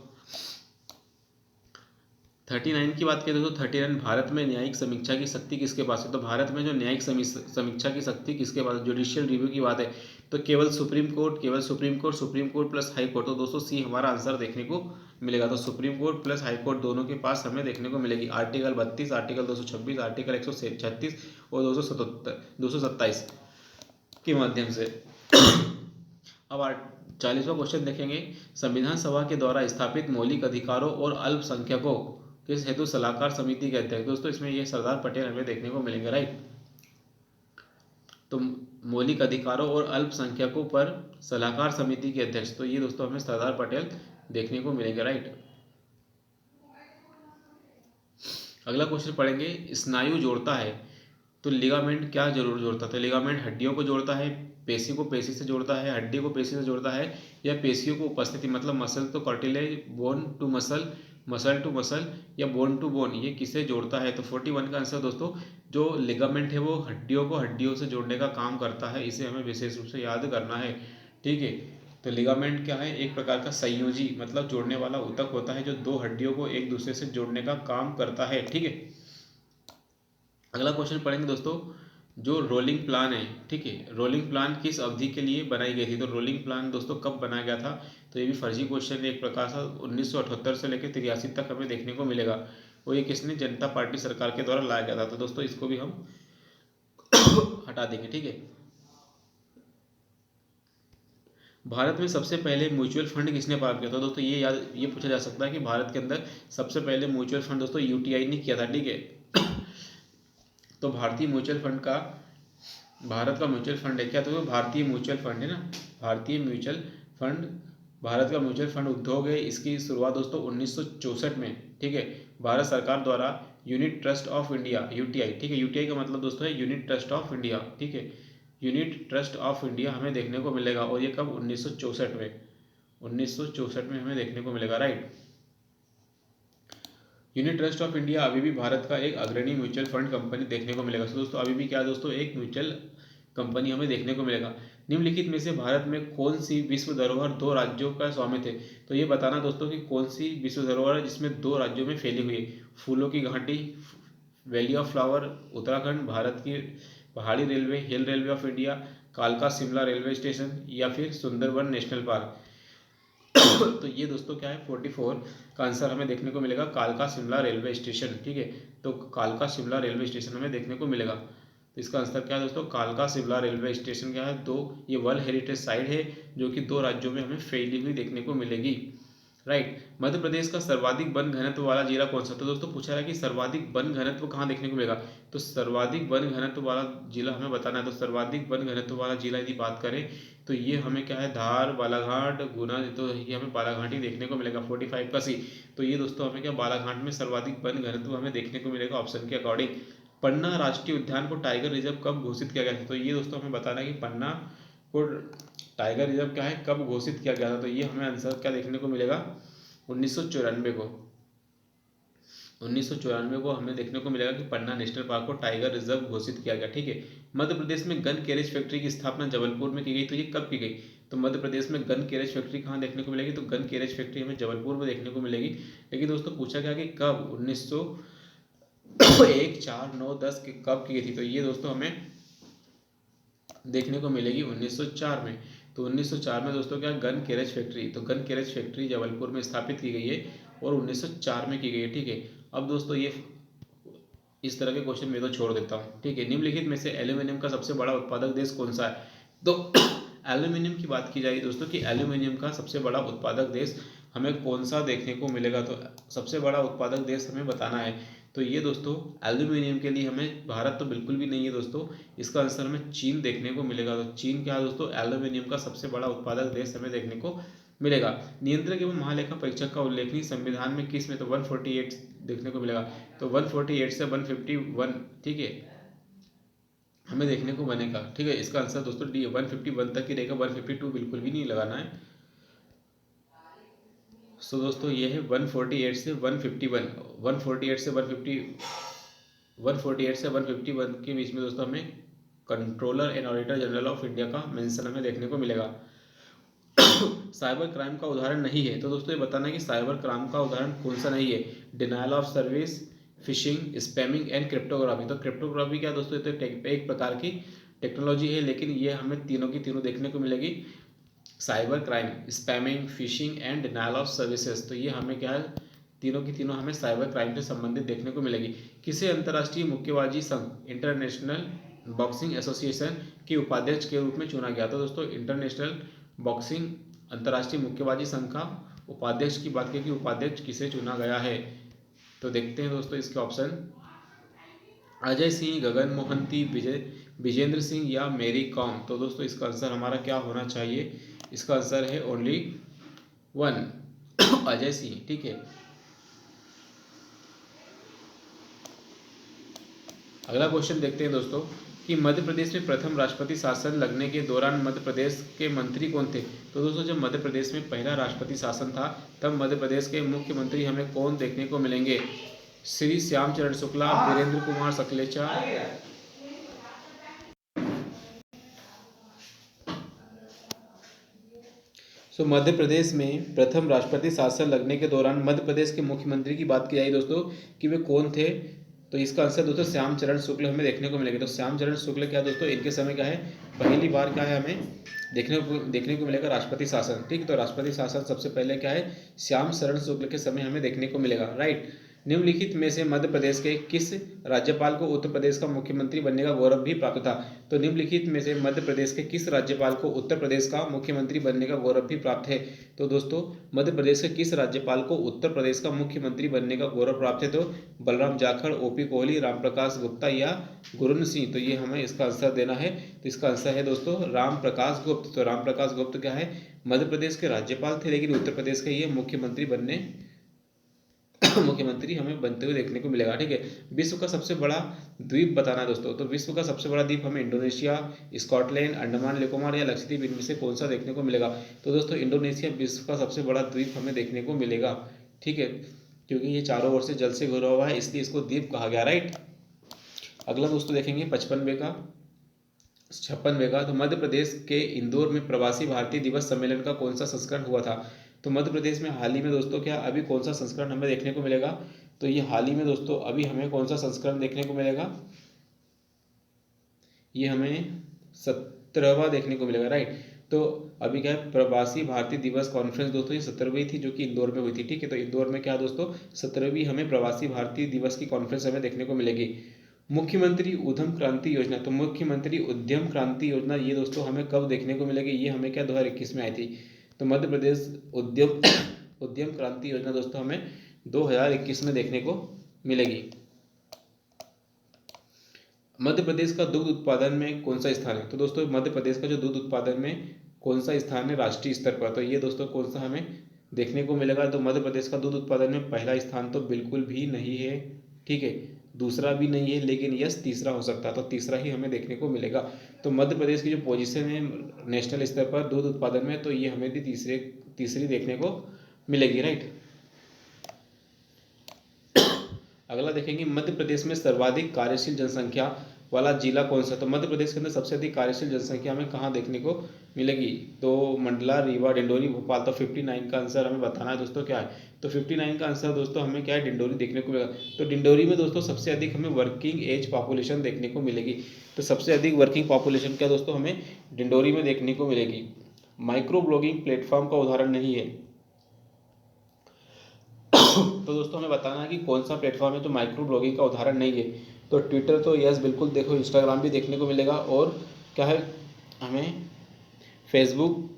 39 की बात करें तो 39 भारत में न्यायिक समीक्षा की शक्ति किसके पास है? तो भारत में जो न्यायिक समीक्षा की शक्ति किसके पास है? जुडिशियल रिव्यू की बात है तो केवल supreme court plus high court. तो दोस्तों सी हमारा आंसर देखने को मिलेगा। तो supreme court plus high court दोनों के पास हमें देखने को मिलेगी। आर्टिकल 32, आर्टिकल 226, आर्टिकल 136 और 227 के माध्यम से। अब 40वां क्वेश्चन देखेंगे, संविधान सभा के द्वारा स्थापित मौलिक अधिकारों और अल्पसंख्यकों किस हेतु सलाहकार समिति के अध्यक्ष? दोस्तों इसमें ये सरदार पटेल हमें देखने को मिलेंगे, राइट। तो मौलिक अधिकारों और अल्पसंख्यकों पर सलाहकार समिति के अध्यक्ष, तो ये दोस्तों हमें सरदार पटेल देखने को मिलेंगे, राइट। अगला क्वेश्चन पढ़ेंगे, स्नायु जोड़ता है तो लिगामेंट क्या जरूर जोड़ता है? तो लिगामेंट हड्डियों को जोड़ता है, पेशी को पेशी से जोड़ता है, हड्डी को पेशी से जोड़ता है, या पेशियों को उपस्थिति मतलब muscle to cartilage, bone to muscle, muscle to muscle, या बोन टू बोन, ये किसे जोड़ता है? तो 41 का आंसर दोस्तों जो लिगामेंट है वो हड्डियों को हड्डियों से जोड़ने का काम करता है, इसे हमें विशेष रूप से याद करना है। ठीक है, तो लिगामेंट क्या है? एक प्रकार का संयोजी मतलब जोड़ने वाला ऊतक होता है जो दो हड्डियों को एक दूसरे से जोड़ने का काम करता है। ठीक है, अगला क्वेश्चन पढ़ेंगे दोस्तों, जो रोलिंग प्लान है, ठीक है, रोलिंग प्लान किस अवधि के लिए बनाई गई थी? तो रोलिंग प्लान दोस्तों कब बनाया गया था? तो ये भी फर्जी क्वेश्चन है एक प्रकार से, 1978 से लेकर 83 तक हमें देखने को मिलेगा। वो ये किसने? जनता पार्टी सरकार के द्वारा लाया गया था। तो दोस्तों इसको भी हम हटा देंगे। ठीक है, भारत में सबसे पहले म्यूचुअल फंड किसने पालन किया था? दोस्तों ये पूछा जा सकता है कि भारत के अंदर सबसे पहले म्यूचुअल फंड दोस्तों यूटीआई ने किया था। ठीक है, तो भारतीय म्यूचुअल फंड का, भारत का म्यूचुअल फंड है क्या? तो भारतीय म्यूचुअल फंड है ना, भारतीय म्यूचुअल फंड, भारत का म्यूचुअल फंड उद्योग है। इसकी शुरुआत दोस्तों 1964 में, ठीक है, भारत सरकार द्वारा unit trust of India, UTI, ठीक है, यूटीआई का मतलब दोस्तों है यूनिट ट्रस्ट ऑफ इंडिया। ठीक है, यूनिट ट्रस्ट ऑफ इंडिया हमें देखने को मिलेगा, और ये कब? 1964 में, 1964 में हमें देखने को मिलेगा। Right, unit trust of India अभी भी भारत का एक अग्रणी म्यूचुअल फंड कंपनी देखने को मिलेगा। तो दोस्तों अभी भी क्या दोस्तों एक म्यूचुअल कंपनी हमें देखने को मिलेगा। निम्नलिखित में से भारत में कौन सी विश्व धरोहर दो राज्यों का स्वामित्व है? तो ये बताना दोस्तों कि कौन सी विश्व धरोहर है जिसमें दो राज्यों में फैली हुई है। फूलों की घाटी, valley of flower Uttarakhand, Bharat की पहाड़ी railway, hill railway of India, कालका शिमला रेलवे स्टेशन, या फिर सुंदरबन नेशनल पार्क। तो ये दोस्तों क्या है? 44 का आंसर हमें देखने को मिलेगा कालका शिमला रेलवे स्टेशन। ठीक है, तो कालका शिमला रेलवे स्टेशन हमें देखने को मिलेगा। तो इसका आंसर क्या है दोस्तों? कालका शिमला रेलवे स्टेशन क्या है? दो, ये वर्ल्ड हेरिटेज साइट है जो कि दो राज्यों में हमें फैली हुई देखने को मिलेगी। राइट, मध्य प्रदेश का सर्वाधिक वन घनत्व वाला जिला कौन सा? तो दोस्तों पूछा है कि सर्वाधिक वन घनत्व कहाँ देखने को मिलेगा? तो सर्वाधिक वन घनत्व वाला जिला हमें बताना है। तो सर्वाधिक वन घनत्व वाला जिला यदि बात करें तो ये हमें क्या है? धार, बालाघाट, गुना, तो ये हमें बालाघाट ही देखने को मिलेगा। 45 का सी। तो ये दोस्तों हमें क्या बालाघाट में सर्वाधिक वन घनत्व हमें देखने को मिलेगा ऑप्शन के अकॉर्डिंग। पन्ना राष्ट्रीय उद्यान को टाइगर रिजर्व कब घोषित किया गया था? तो ये दोस्तों हमें बताना है कि पन्ना को टाइगर रिजर्व क्या है कब घोषित किया गया था? तो ये हमें आंसर क्या देखने को मिलेगा? 1994 को, 1994 को हमें देखने को मिलेगा कि पन्ना नेशनल पार्क को टाइगर रिजर्व घोषित किया गया। ठीक है, मध्य प्रदेश में गन कैरेज फैक्ट्री की स्थापना जबलपुर में की गई। तो ये कब की गई? तो मध्य प्रदेश में गन कैरेज फैक्ट्री कहाँ देखने को मिलेगी? तो गन कैरेज फैक्ट्री हमें जबलपुर में देखने को मिलेगी। लेकिन दोस्तों पूछा गया कि कब? 1901, 4, 9, 10 कब की गई थी? तो ये दोस्तों हमें देखने को मिलेगी 1904 में। तो 1904 में दोस्तों क्या गन कैरेज फैक्ट्री, तो गन कैरेज फैक्ट्री जबलपुर में स्थापित की गई है और 1904 में की गई है। ठीक है, अब दोस्तों ये इस तरह के क्वेश्चन मैं तो छोड़ देता हूँ। ठीक है, निम्नलिखित में से एल्यूमिनियम का सबसे बड़ा उत्पादक देश कौन सा है? तो एल्यूमिनियम की बात की जाएगी दोस्तों कि एल्यूमिनियम का सबसे बड़ा उत्पादक देश हमें कौन सा देखने को मिलेगा? तो सबसे बड़ा उत्पादक देश हमें बताना है। तो ये दोस्तों एल्यूमिनियम के लिए हमें भारत तो बिल्कुल भी नहीं है दोस्तों, इसका आंसर हमें चीन देखने को मिलेगा। तो चीन क्या है दोस्तों? एल्यूमिनियम का सबसे बड़ा उत्पादक देश हमें देखने को मिलेगा। नियंत्रक एवं महालेखा परीक्षक का उल्लेखनीय संविधान में किस में? तो 148 देखने को मिलेगा। तो 148 से 151, ठीक है, हमें देखने को बनेगा। ठीक है, इसका आंसर दोस्तों डी 151 तक ही रहेगा, 152 बिल्कुल भी नहीं लगाना है। सो दोस्तों ये है 148 से 151, 148 से 151 के बीच में दोस्तों हमें controller and auditor general of India का मेंशन हमें देखने को मिलेगा। साइबर क्राइम का उदाहरण नहीं है। तो दोस्तों ये बताना है कि साइबर क्राइम का उदाहरण कौन सा नहीं है? Denial of service, fishing, spamming and cryptography. तो क्रिप्टोग्राफी क्या दोस्तों? ये तो एक प्रकार की टेक्नोलॉजी है, लेकिन ये हमें तीनों की तीनों देखने को मिलेगी। Cyber crime, spamming, fishing and denial of services, तो ये हमें क्या है? तीनों की तीनों हमें साइबर क्राइम से संबंधित देखने को मिलेगी। किसे अंतर्राष्ट्रीय मुक्केबाजी संघ, इंटरनेशनल बॉक्सिंग एसोसिएशन के उपाध्यक्ष के रूप में चुना गया? तो दोस्तों इंटरनेशनल बॉक्सिंग अंतर्राष्ट्रीय मुक्केबाजी संघ का उपाध्यक्ष की बात की कि उपाध्यक्ष किसे चुना गया है? तो देखते हैं दोस्तों इसके ऑप्शन, अजय सिंह, गगन मोहंती, विजेंद्र सिंह या मेरी कॉम। तो दोस्तों इसका आंसर हमारा क्या होना चाहिए? इसका आंसर है ओनली वन, अजय सिंह। ठीक है, अगला क्वेश्चन देखते हैं दोस्तों कि मध्य प्रदेश में प्रथम राष्ट्रपति शासन लगने के दौरान मध्य प्रदेश के मंत्री कौन थे। तो दोस्तों जब मध्य प्रदेश में पहला राष्ट्रपति शासन था तब मध्य प्रदेश के मुख्यमंत्री हमें कौन देखने को मिलेंगे। श्री श्यामचरण शुक्ला, वीरेंद्र कुमार सकलेचा। मध्य प्रदेश में प्रथम राष्ट्रपति शासन लगने के दौरान मध्य प्रदेश के मुख्यमंत्री की बात की जाए दोस्तों कि वे कौन थे, तो इसका आंसर दोस्तों श्यामचरण शुक्ल हमें देखने को मिलेगा। तो श्यामचरण शुक्ल क्या दोस्तों, इनके समय क्या है, पहली बार क्या है हमें देखने को मिलेगा राष्ट्रपति शासन। ठीक, तो राष्ट्रपति शासन सबसे पहले क्या है, श्यामचरण शुक्ल के समय हमें देखने को मिलेगा। राइट। निम्नलिखित में से मध्य प्रदेश के किस राज्यपाल को उत्तर प्रदेश का मुख्यमंत्री बनने का गौरव भी प्राप्त था। तो निम्नलिखित में से मध्य प्रदेश के किस राज्यपाल को उत्तर प्रदेश का मुख्यमंत्री बनने का गौरव भी प्राप्त है। तो दोस्तों मध्य प्रदेश के किस राज्यपाल को उत्तर प्रदेश का मुख्यमंत्री बनने का गौरव प्राप्त है। तो बलराम जाखड़, ओपी कोहली, रामप्रकाश गुप्ता या गुरुन सिंह। तो ये हमें इसका आंसर देना है। तो इसका आंसर है दोस्तों रामप्रकाश गुप्त। तो रामप्रकाश गुप्त क्या है, मध्य प्रदेश के राज्यपाल थे, लेकिन उत्तर प्रदेश के ये मुख्यमंत्री हमें बनते हुए देखने को मिलेगा। ठीक है। विश्व का सबसे बड़ा द्वीप बताना है दोस्तों। तो विश्व का सबसे बड़ा द्वीप हमें इंडोनेशिया, स्कॉटलैंड, अंडमान निकोबार या लक्षद्वीप, इनमें से कौन सा देखने को मिलेगा। तो दोस्तों इंडोनेशिया विश्व का सबसे बड़ा द्वीप हमें देखने को मिलेगा। ठीक है, क्योंकि ये चारों ओर से जल से घिरा हुआ है, इसलिए इसको द्वीप कहा गया। राइट। अगला दोस्तों देखेंगे 56वें का। तो मध्य प्रदेश के इंदौर में प्रवासी भारतीय दिवस सम्मेलन का कौन सा संस्करण हुआ था। तो मध्य प्रदेश में हाल ही में दोस्तों क्या अभी कौन सा संस्करण हमें देखने को मिलेगा। तो ये हाल ही में दोस्तों अभी हमें कौन सा संस्करण देखने को मिलेगा, ये हमें 17वां देखने को मिलेगा। राइट। तो अभी क्या है, प्रवासी भारतीय दिवस कॉन्फ्रेंस दोस्तों ये 17वीं थी, जो कि इंदौर में हुई थी। ठीक है। तो इंदौर में क्या दोस्तों 17वीं हमें प्रवासी भारतीय दिवस की कॉन्फ्रेंस हमें देखने को मिलेगी। मुख्यमंत्री उद्यम क्रांति योजना। तो मुख्यमंत्री उद्यम क्रांति योजना ये दोस्तों हमें कब देखने को मिलेगी, ये हमें क्या 2021 में आई थी। तो मध्य प्रदेश उद्यम क्रांति योजना दोस्तों हमें 2021 में देखने को मिलेगी। मध्य प्रदेश का दुग्ध उत्पादन में कौन सा स्थान है। तो दोस्तों मध्य प्रदेश का जो दूध उत्पादन में कौन सा स्थान है राष्ट्रीय स्तर पर, तो ये दोस्तों कौन सा हमें देखने को मिलेगा। तो मध्य प्रदेश का दूध उत्पादन में पहला स्थान तो बिल्कुल भी नहीं है। ठीक है, दूसरा भी नहीं है, लेकिन यस तीसरा हो सकता है, तो तीसरा ही हमें देखने को मिलेगा। तो मध्य प्रदेश की जो पोजीशन है नेशनल स्तर पर दूध उत्पादन में, तो ये हमें भी तीसरी देखने को मिलेगी। राइट। अगला देखेंगे मध्य प्रदेश में सर्वाधिक कार्यशील जनसंख्या वाला जिला कौन सा। तो मध्य प्रदेश के अंदर सबसे अधिक कार्यशील जनसंख्या हमें कहाँ देखने को मिलेगी। तो मंडला, रीवा, डिंडोरी, भोपाल। तो 59 का आंसर हमें बताना है दोस्तों क्या है। तो 59 का आंसर दोस्तों हमें क्या है, डिंडोरी देखने को मिलेगा। तो डिंडोरी में दोस्तों सबसे अधिक हमें वर्किंग एज पॉपुलेशन देखने को मिलेगी। तो सबसे अधिक वर्किंग पॉपुलेशन क्या दोस्तों हमें डिंडोरी में देखने को मिलेगी। माइक्रो ब्लॉगिंग प्लेटफॉर्म का उदाहरण नहीं है। तो दोस्तों हमें बताना है कि कौन सा प्लेटफॉर्म है जो माइक्रो ब्लॉगिंग का उदाहरण नहीं है। तो ट्विटर तो यस बिल्कुल देखो, इंस्टाग्राम भी देखने को मिलेगा, और क्या है हमें फेसबुक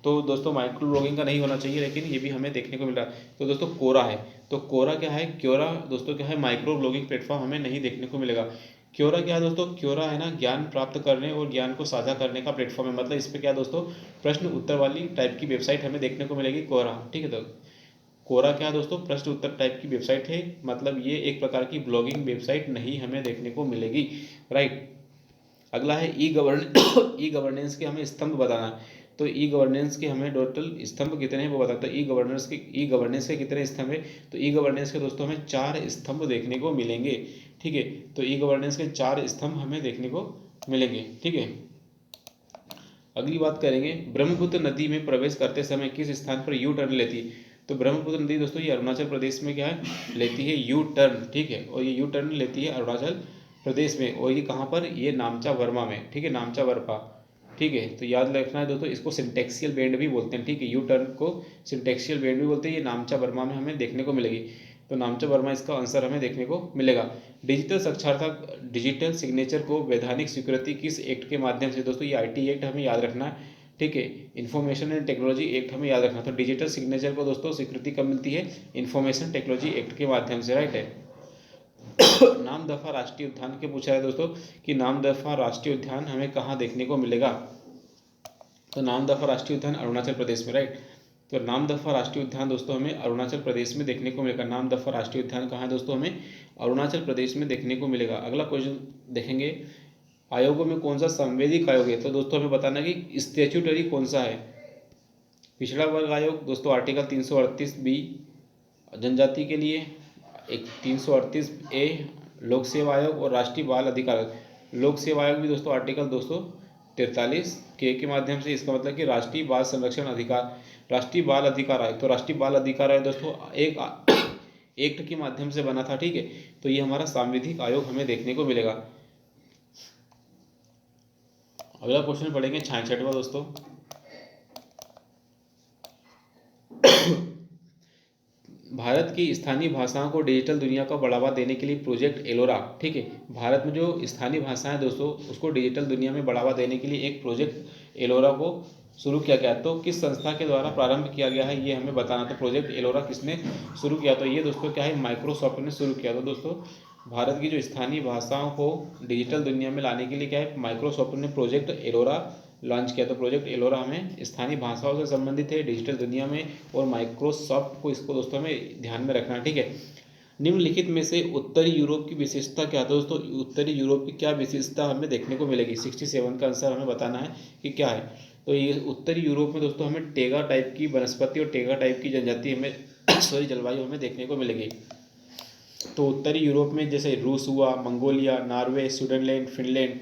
तो दोस्तों माइक्रो ब्लॉगिंग का नहीं होना चाहिए, लेकिन ये भी हमें देखने को मिल रहा है। तो दोस्तों कोरा है। तो कोरा क्या है, क्योरा दोस्तों क्या है, माइक्रो ब्लॉगिंग प्लेटफॉर्म हमें नहीं देखने को मिलेगा। क्योरा क्या है दोस्तों, क्योरा है ना ज्ञान प्राप्त करने और ज्ञान को साझा करने का प्लेटफॉर्म है। मतलब इस पर क्या दोस्तों प्रश्न उत्तर वाली टाइप की वेबसाइट हमें देखने को मिलेगी कोरा। ठीक है। तो कोरा क्या है दोस्तों, प्रश्न उत्तर टाइप की वेबसाइट है, मतलब ये एक प्रकार की ब्लॉगिंग वेबसाइट नहीं हमें देखने को मिलेगी। राइट। अगला है ई गवर्नेंस के हमें स्तंभ बताना है। तो ई गवर्नेंस के हमें टोटल स्तंभ कितने हैं वो बताता है। ई गवर्नेंस के कितने स्तंभ है। तो ई गवर्नेंस के दोस्तों हमें 4 स्तंभ देखने को मिलेंगे। ठीक है। तो ई गवर्नेंस के 4 स्तंभ हमें देखने को मिलेंगे। ठीक है। अगली बात करेंगे, ब्रह्मपुत्र नदी में प्रवेश करते समय किस स्थान पर यू टर्न लेती है। तो ब्रह्मपुत्र नदी दोस्तों ये अरुणाचल प्रदेश में क्या है लेती है यू टर्न। ठीक है। और ये यू टर्न लेती है अरुणाचल प्रदेश में, और ये कहाँ पर, ये नामचा वर्मा में। ठीक है, नामचा वर्पा। ठीक है। तो याद रखना है दोस्तों, इसको सिंटेक्सियल बेंड भी बोलते हैं। ठीक है, यू टर्न को सिंटेक्सियल बेंड भी बोलते हैं। ये नामचा वर्मा में हमें देखने को मिलेगी। तो नामचा वर्मा इसका आंसर हमें देखने को मिलेगा। डिजिटल साक्षरता, डिजिटल सिग्नेचर को वैधानिक स्वीकृति किस एक्ट के माध्यम से। दोस्तों ये आईटी एक्ट हमें याद रखना है। ठीक है, इन्फॉर्मेशन एंड टेक्नोलॉजी एक्ट हमें याद रखना। तो डिजिटल सिग्नेचर को दोस्तों स्वीकृति कब मिलती है, इन्फॉर्मेशन टेक्नोलॉजी एक्ट के माध्यम से। राइट है। नामदफा राष्ट्रीय उद्यान के पूछा है दोस्तों कि नामदफा राष्ट्रीय उद्यान हमें कहाँ देखने को मिलेगा। तो नामदफा राष्ट्रीय उद्यान अरुणाचल प्रदेश में। राइट। तो नामदफा राष्ट्रीय उद्यान दोस्तों हमें अरुणाचल प्रदेश में देखने को मिलेगा। नामदफा राष्ट्रीय उद्यान कहाँ है दोस्तों, हमें अरुणाचल प्रदेश में देखने को मिलेगा। अगला क्वेश्चन देखेंगे, आयोगों में कौन सा संवैधिक आयोग है? तो दोस्तों हमें बताना कि स्टैट्यूटरी कौन सा है। पिछड़ा वर्ग आयोग दोस्तों आर्टिकल 338 बी जनजाति के लिए, एक 338 ए लोक सेवा आयोग और राष्ट्रीय बाल अधिकार आयोग। लोक सेवा आयोग भी दोस्तों आर्टिकल 243 के माध्यम से, इसका मतलब कि राष्ट्रीय बाल संरक्षण अधिकार, राष्ट्रीय बाल अधिकार आयोग। तो राष्ट्रीय बाल अधिकार आयोग दोस्तों एक एक्ट के माध्यम से बना था, ठीक है। तो ये हमारा सांविधिक आयोग हमें देखने को मिलेगा। अगला क्वेश्चन पढ़ेंगे 66वां दोस्तों। भारत की स्थानीय भाषाओं को डिजिटल दुनिया का बढ़ावा देने के लिए प्रोजेक्ट एलोरा, ठीक है। भारत में जो स्थानीय भाषाएं दोस्तों उसको डिजिटल दुनिया में बढ़ावा देने के लिए एक प्रोजेक्ट एलोरा को शुरू किया गया। तो किस संस्था के द्वारा प्रारंभ किया गया है ये हमें बताना। तो प्रोजेक्ट एलोरा किसने शुरू किया? तो ये दोस्तों क्या है, माइक्रोसॉफ्ट ने शुरू किया। तो दोस्तों भारत की जो स्थानीय भाषाओं को डिजिटल दुनिया में लाने के लिए क्या है, माइक्रोसॉफ्ट ने प्रोजेक्ट एलोरा लॉन्च किया। तो प्रोजेक्ट एलोरा हमें स्थानीय भाषाओं से संबंधित है डिजिटल दुनिया में, और माइक्रोसॉफ्ट को इसको दोस्तों हमें ध्यान में रखना है, ठीक है। निम्नलिखित में से उत्तरी यूरोप की विशेषता क्या है? दोस्तों उत्तरी यूरोप की क्या विशेषता हमें देखने को मिलेगी? 67 का आंसर हमें बताना है कि क्या है। तो ये उत्तरी यूरोप में दोस्तों हमें टेगा टाइप की वनस्पति और टेगा टाइप की जनजाति हमें जलवायु हमें देखने को मिलेगी। तो उत्तरी यूरोप में जैसे रूस हुआ, मंगोलिया, नॉर्वे, स्वीडनलैंड, फिनलैंड,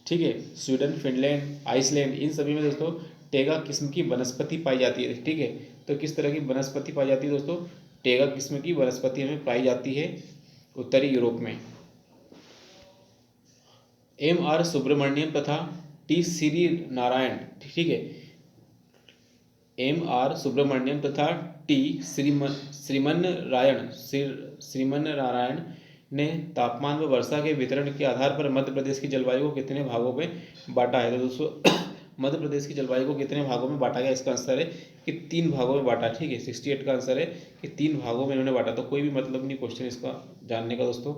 ठीक है, स्वीडन, फिनलैंड, आइसलैंड, इन सभी में दोस्तों टेगा किस्म की वनस्पति पाई जाती है, ठीक है। तो किस तरह की वनस्पति पाई जाती है दोस्तों? टेगा किस्म की वनस्पति हमें पाई जाती है उत्तरी यूरोप में। M.R. सुब्रमण्यम तथा टी श्री नारायण, ठीक है, M.R. सुब्रमण्यम तथा टी श्रीमन नारायण ने तापमान व वर्षा के वितरण के आधार पर मध्य प्रदेश की जलवायु को कितने भागों में बांटा है? तो दोस्तों मध्य प्रदेश की जलवायु को कितने भागों में बांटा गया? इसका आंसर है कि 3 भागों में बांटा, ठीक है। 68 का आंसर है कि 3 भागों में इन्होंने बांटा। तो कोई भी मतलब नहीं क्वेश्चन इसका जानने का दोस्तों।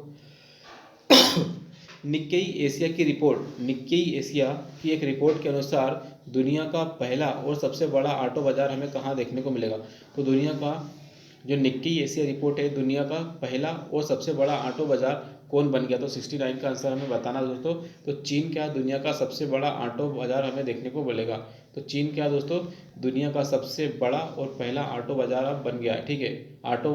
निक्केई एशिया की रिपोर्ट, निक्केई एशिया की एक रिपोर्ट के अनुसार दुनिया का पहला और सबसे बड़ा ऑटो बाजार हमें कहाँ देखने को मिलेगा? तो दुनिया का जो निक्केई एशिया रिपोर्ट है, दुनिया का पहला और सबसे बड़ा ऑटो बाजार कौन बन गया? तो 69 का आंसर हमें बताना दोस्तों। तो चीन क्या दुनिया का सबसे बड़ा ऑटो बाजार हमें देखने को मिलेगा? तो चीन क्या दोस्तों दुनिया का सबसे बड़ा और पहला ऑटो बाजार अब बन गया है, ठीक है। ऑटो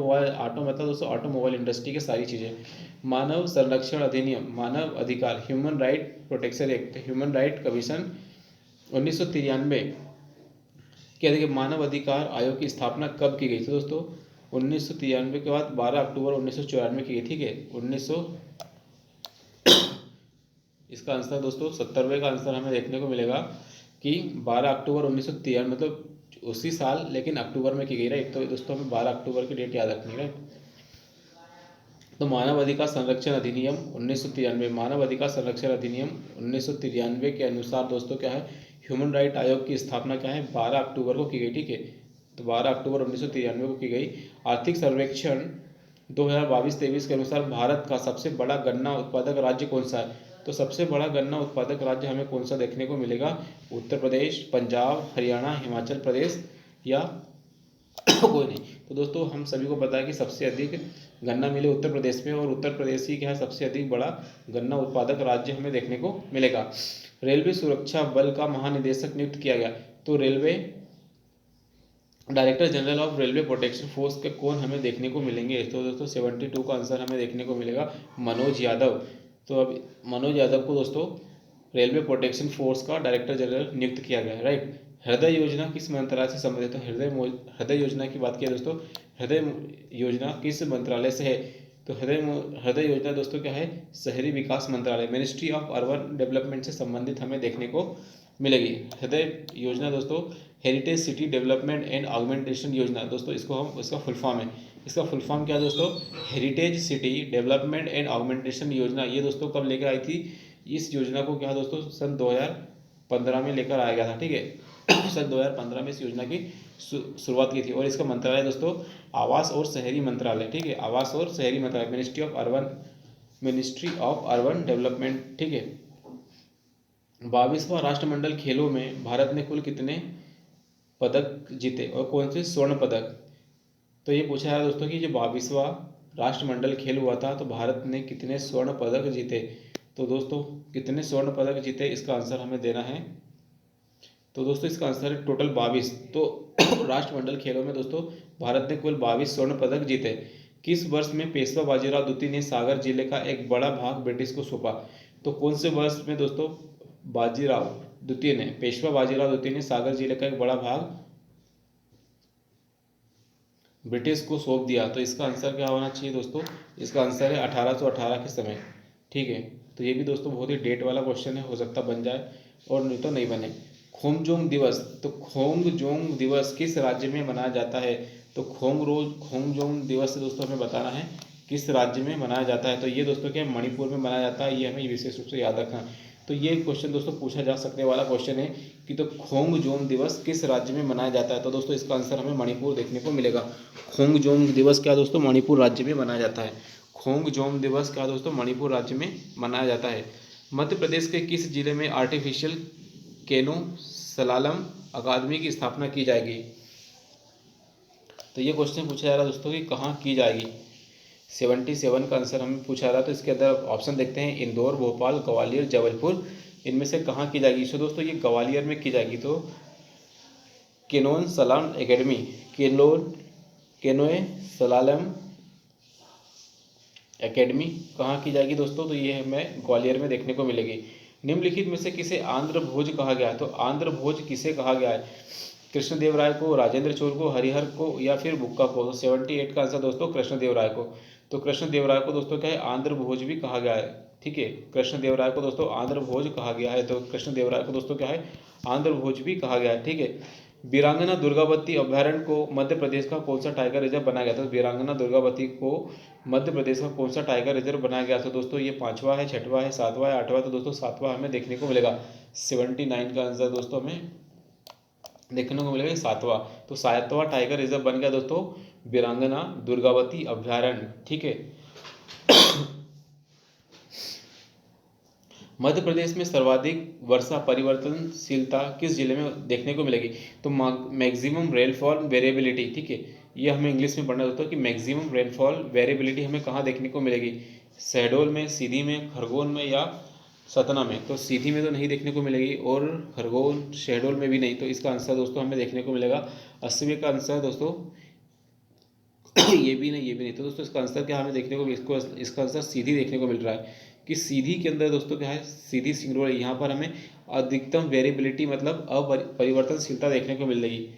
मतलब दोस्तों ऑटोमोबाइल इंडस्ट्री की सारी चीज़ें। मानव संरक्षण अधिनियम, मानव अधिकार, human right protection act, human right commission 1993 के देखिए मानव अधिकार आयोग की स्थापना कब की गई? तो दोस्तों 1993 के बाद 12 अक्टूबर 1994 की गई, ठीक है। 1900 इसका आंसर दोस्तों 70वें का आंसर हमें देखने को मिलेगा कि 12 अक्टूबर 1993, मतलब उसी साल लेकिन अक्टूबर में की गई, राइट। तो दोस्तों हमें 12 अक्टूबर की डेट याद रखनी है, राइट। तो मानव अधिकार संरक्षण अधिनियम 1993, मानव अधिकार संरक्षण अधिनियम 1993 के अनुसार दोस्तों क्या है, ह्यूमन राइट आयोग की स्थापना क्या है, 12 अक्टूबर को की गई, ठीक है। तो 12 अक्टूबर 1993 को की गई। आर्थिक सर्वेक्षण 2022-23 के अनुसार भारत का सबसे बड़ा गन्ना उत्पादक राज्य कौन सा है? तो सबसे बड़ा गन्ना उत्पादक राज्य हमें कौन सा देखने को मिलेगा? उत्तर प्रदेश, पंजाब, हरियाणा, हिमाचल प्रदेश या कोई नहीं। तो दोस्तों हम सभी को पता है कि सबसे अधिक गन्ना मिले उत्तर प्रदेश में, और उत्तर प्रदेश ही क्या है सबसे अधिक बड़ा गन्ना उत्पादक राज्य हमें देखने को मिलेगा। रेलवे सुरक्षा बल का महानिदेशक नियुक्त किया गया। तो railway director general of railway protection force के कौन हमें देखने को मिलेंगे? तो दोस्तों 72 का आंसर हमें देखने को मिलेगा मनोज यादव। तो अब मनोज यादव को दोस्तों रेलवे प्रोटेक्शन फोर्स का डायरेक्टर जनरल नियुक्त किया गया है, राइट। हृदय योजना किस मंत्रालय से संबंधित है? हृदय योजना की बात किया दोस्तों, हृदय योजना किस मंत्रालय से है? तो हृदय योजना दोस्तों क्या है, शहरी विकास मंत्रालय, मिनिस्ट्री ऑफ अर्बन डेवलपमेंट से संबंधित हमें देखने को मिलेगी। हृदय योजना दोस्तों heritage city development and augmentation योजना, दोस्तों इसका फुल फॉर्म है। इसका फुल फॉर्म क्या है दोस्तों? Heritage city development and augmentation योजना। ये दोस्तों कब लेकर आई थी? इस योजना को क्या दोस्तों सन 2015 में लेकर आया गया था, ठीक है। सन 2015 में इस योजना की शुरुआत की थी, और इसका मंत्रालय दोस्तों आवास और शहरी मंत्रालय, ठीक है, आवास और शहरी मंत्रालय, मिनिस्ट्री ऑफ अर्बन डेवलपमेंट, ठीक है। 22वां राष्ट्रमंडल खेलों में भारत ने कुल कितने पदक जीते और कौन से स्वर्ण पदक। तो ये पूछा है दोस्तों कि जो 22वां राष्ट्रमंडल खेल हुआ था तो भारत ने कितने स्वर्ण पदक जीते। तो दोस्तों कितने स्वर्ण पदक जीते इसका आंसर हमें देना है। तो दोस्तों इसका आंसर है टोटल 22। तो राष्ट्रमंडल खेलों में दोस्तों भारत ने कुल 22 स्वर्ण पदक जीते। किस वर्ष में पेशवा बाजीराव द्वितीय ने सागर जिले का एक बड़ा भाग ब्रिटिश को सौंपा। तो कौन से वर्ष में दोस्तों पेशवा बाजीराव द्वितीय ने सागर जिले का एक बड़ा भाग ब्रिटिश को सौंप दिया। तो इसका आंसर क्या होना चाहिए दोस्तों, इसका आंसर है 1818 के समय। ठीक है, तो ये भी दोस्तों बहुत ही डेट वाला क्वेश्चन है, हो सकता बन जाए और नहीं तो नहीं बने। खोमजोंग दिवस, तो खोमजोंग दिवस किस राज्य में मनाया जाता है। तो खोमजोंग दिवस दोस्तों हमें बताना है किस राज्य में मनाया जाता है। तो ये दोस्तों क्या मणिपुर में मनाया जाता है, ये हमें विशेष रूप से याद रखना। तो ये क्वेश्चन दोस्तों पूछा जा सकने वाला क्वेश्चन है कि तो खोमजोंग दिवस किस राज्य में मनाया जाता है। तो दोस्तों इसका आंसर हमें मणिपुर देखने को मिलेगा। खोमजोंग दिवस क्या दोस्तों मणिपुर राज्य में मनाया जाता है। खोमजोंग दिवस क्या दोस्तों मणिपुर राज्य में मनाया जाता है। मध्य प्रदेश के किस जिले में आर्टिफिशियल केनो सलालम अकादमी की स्थापना की जाएगी। तो ये क्वेश्चन पूछा जा रहा है दोस्तों कि कहाँ की जाएगी। 77 का आंसर हमें पूछा जा रहा है। तो इसके अंदर ऑप्शन देखते हैं, इंदौर, भोपाल, ग्वालियर, जबलपुर, इनमें से कहाँ की जाएगी। सो दोस्तों ये ग्वालियर में की जाएगी। तो केनोन सलाम एकेडमी, केनोए सलालम एकेडमी कहाँ की जाएगी दोस्तों। तो ये हमें ग्वालियर में देखने को मिलेगी। निम्नलिखित में से किसे आंध्र भोज कहा गया है। तो आंध्र भोज किसे कहा गया है, कृष्णदेव राय को, राजेंद्र चोर को, हरिहर को या फिर बुक्का को। तो 78 का आंसर दोस्तों कृष्णदेव राय को। तो कृष्णदेव राय को दोस्तों क्या है आंध्र भोज भी कहा गया है। ठीक है, कृष्णदेव राय को दोस्तों आंध्र भोज कहा गया है। तो कृष्णदेव राय को दोस्तों क्या है आंध्र भोज भी कहा गया है। ठीक है, वीरांगना दुर्गावती अभ्यारण्य को मध्य प्रदेश का कौन सा टाइगर रिजर्व बनाया गया था। तो वीरांगना दुर्गावती को मध्य प्रदेश का कौन सा टाइगर रिजर्व बनाया गया था दोस्तों। ये 5वां है, 6वां है, 7वां है, 8वां। तो दोस्तों 7वां हमें देखने को मिलेगा। 79 का आंसर दोस्तों हमें देखने को मिलेगा 7वां। तो 7वां टाइगर रिजर्व बन गया दोस्तों वीरांगना दुर्गावती अभ्यारण्य। ठीक है, मध्य प्रदेश में सर्वाधिक वर्षा परिवर्तनशीलता किस जिले में देखने को मिलेगी। तो मैक्सिमम रेनफॉल वेरिएबिलिटी, ठीक है, ये हमें इंग्लिश में पढ़ना होता है कि मैक्सिमम रेनफॉल वेरिएबिलिटी हमें कहाँ देखने को मिलेगी। शहडोल में, सीधी में, खरगोन में या सतना में। तो सीधी में तो नहीं देखने को मिलेगी और खरगोन शहडोल में भी नहीं। तो इसका आंसर दोस्तों हमें देखने को मिलेगा 80वें का आंसर दोस्तों ये भी नहीं, ये भी नहीं। तो दोस्तों इसका आंसर क्या हमें देखने को इसका आंसर सीधी देखने को मिल रहा है कि सीधी के अंदर दोस्तों क्या है सीधी सिंगरोली। यहाँ पर हमें अधिकतम वेरिएबिलिटी मतलब अपरिवर्तनशीलता देखने को मिल रही।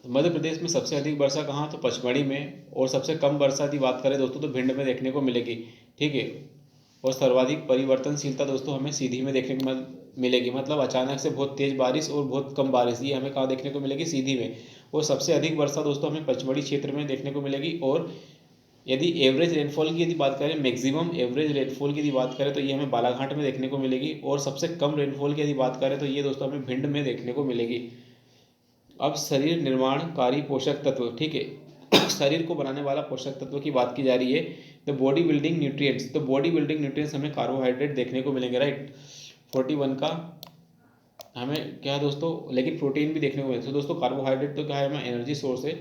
मध्य प्रदेश में सबसे अधिक वर्षा कहाँ, तो पचमढ़ी में। और सबसे कम वर्षा की बात करें दोस्तों तो भिंड में देखने को मिलेगी। ठीक है, और सर्वाधिक परिवर्तनशीलता दोस्तों हमें सीधी में देखने को मिलेगी। मतलब अचानक से बहुत तेज बारिश और बहुत कम बारिश, ये हमें कहाँ देखने को मिलेगी, सीधी में। और सबसे अधिक वर्षा दोस्तों हमें पचमढ़ी क्षेत्र में देखने को मिलेगी। और यदि एवरेज रेनफॉल की यदि बात करें, मैक्सिमम एवरेज रेनफॉल की यदि बात करें तो ये हमें बालाघाट में देखने को मिलेगी। और सबसे कम रेनफॉल की यदि बात करें तो ये दोस्तों हमें भिंड में देखने को मिलेगी। अब शरीर निर्माणकारी पोषक तत्व, ठीक है, शरीर को बनाने वाला पोषक तत्व की बात की जा रही है। द बॉडी बिल्डिंग न्यूट्रिएंट्स, तो बॉडी बिल्डिंग न्यूट्रिएंट्स हमें कार्बोहाइड्रेट देखने को मिलेंगे, राइट। 41 का हमें क्या है दोस्तों, लेकिन प्रोटीन भी देखने को मिलता है। तो दोस्तों कार्बोहाइड्रेट तो क्या है हमें एनर्जी सोर्स है,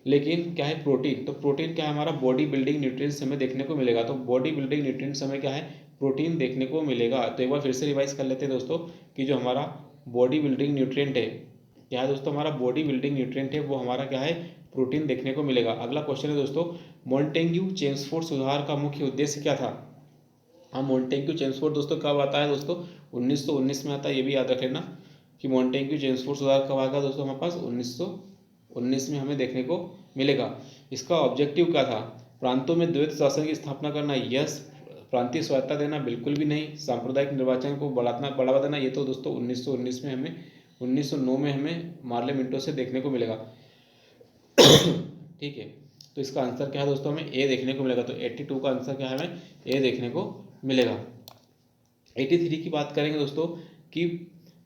लेकिन क्या है प्रोटीन, तो प्रोटीन क्या है हमारा बॉडी बिल्डिंग न्यूट्रिएंट्स हमें देखने को मिलेगा। तो बॉडी बिल्डिंग न्यूट्रिएंट्स हमें क्या है प्रोटीन देखने को मिलेगा। तो एक बार फिर से रिवाइज कर लेते हैं दोस्तों कि जो हमारा बॉडी बिल्डिंग न्यूट्रिएंट है क्या है दोस्तों, हमारा बॉडी बिल्डिंग न्यूट्रिएंट है वो हमारा क्या है प्रोटीन देखने को मिलेगा। अगला क्वेश्चन है दोस्तों, मॉन्टेग्यू चेम्सफोर्ड सुधार का मुख्य उद्देश्य क्या था। हाँ, मॉन्टेग्यू चेम्सफोर्ड दोस्तों कब आता है दोस्तों, 1919 में आता है। ये भी याद रख लेना कि मॉन्टेग्यू चेम्सफोर्ड सुधार कब आएगा दोस्तों, हमारे पास 1919 में हमें देखने को मिलेगा। इसका ऑब्जेक्टिव क्या था, प्रांतों में द्वैत शासन की स्थापना करना, यस। प्रांतीय स्वायत्ता देना, बिल्कुल भी नहीं। सांप्रदायिक निर्वाचन को बढ़ावा देना, ये तो दोस्तों 1919 में हमें 1909 में हमें मार्ले मिंटो से देखने को मिलेगा। ठीक है, तो इसका आंसर क्या है दोस्तों, हमें ए देखने को मिलेगा। तो 82 का आंसर क्या है, हमें ए देखने को मिलेगा। 83 की बात करेंगे दोस्तों कि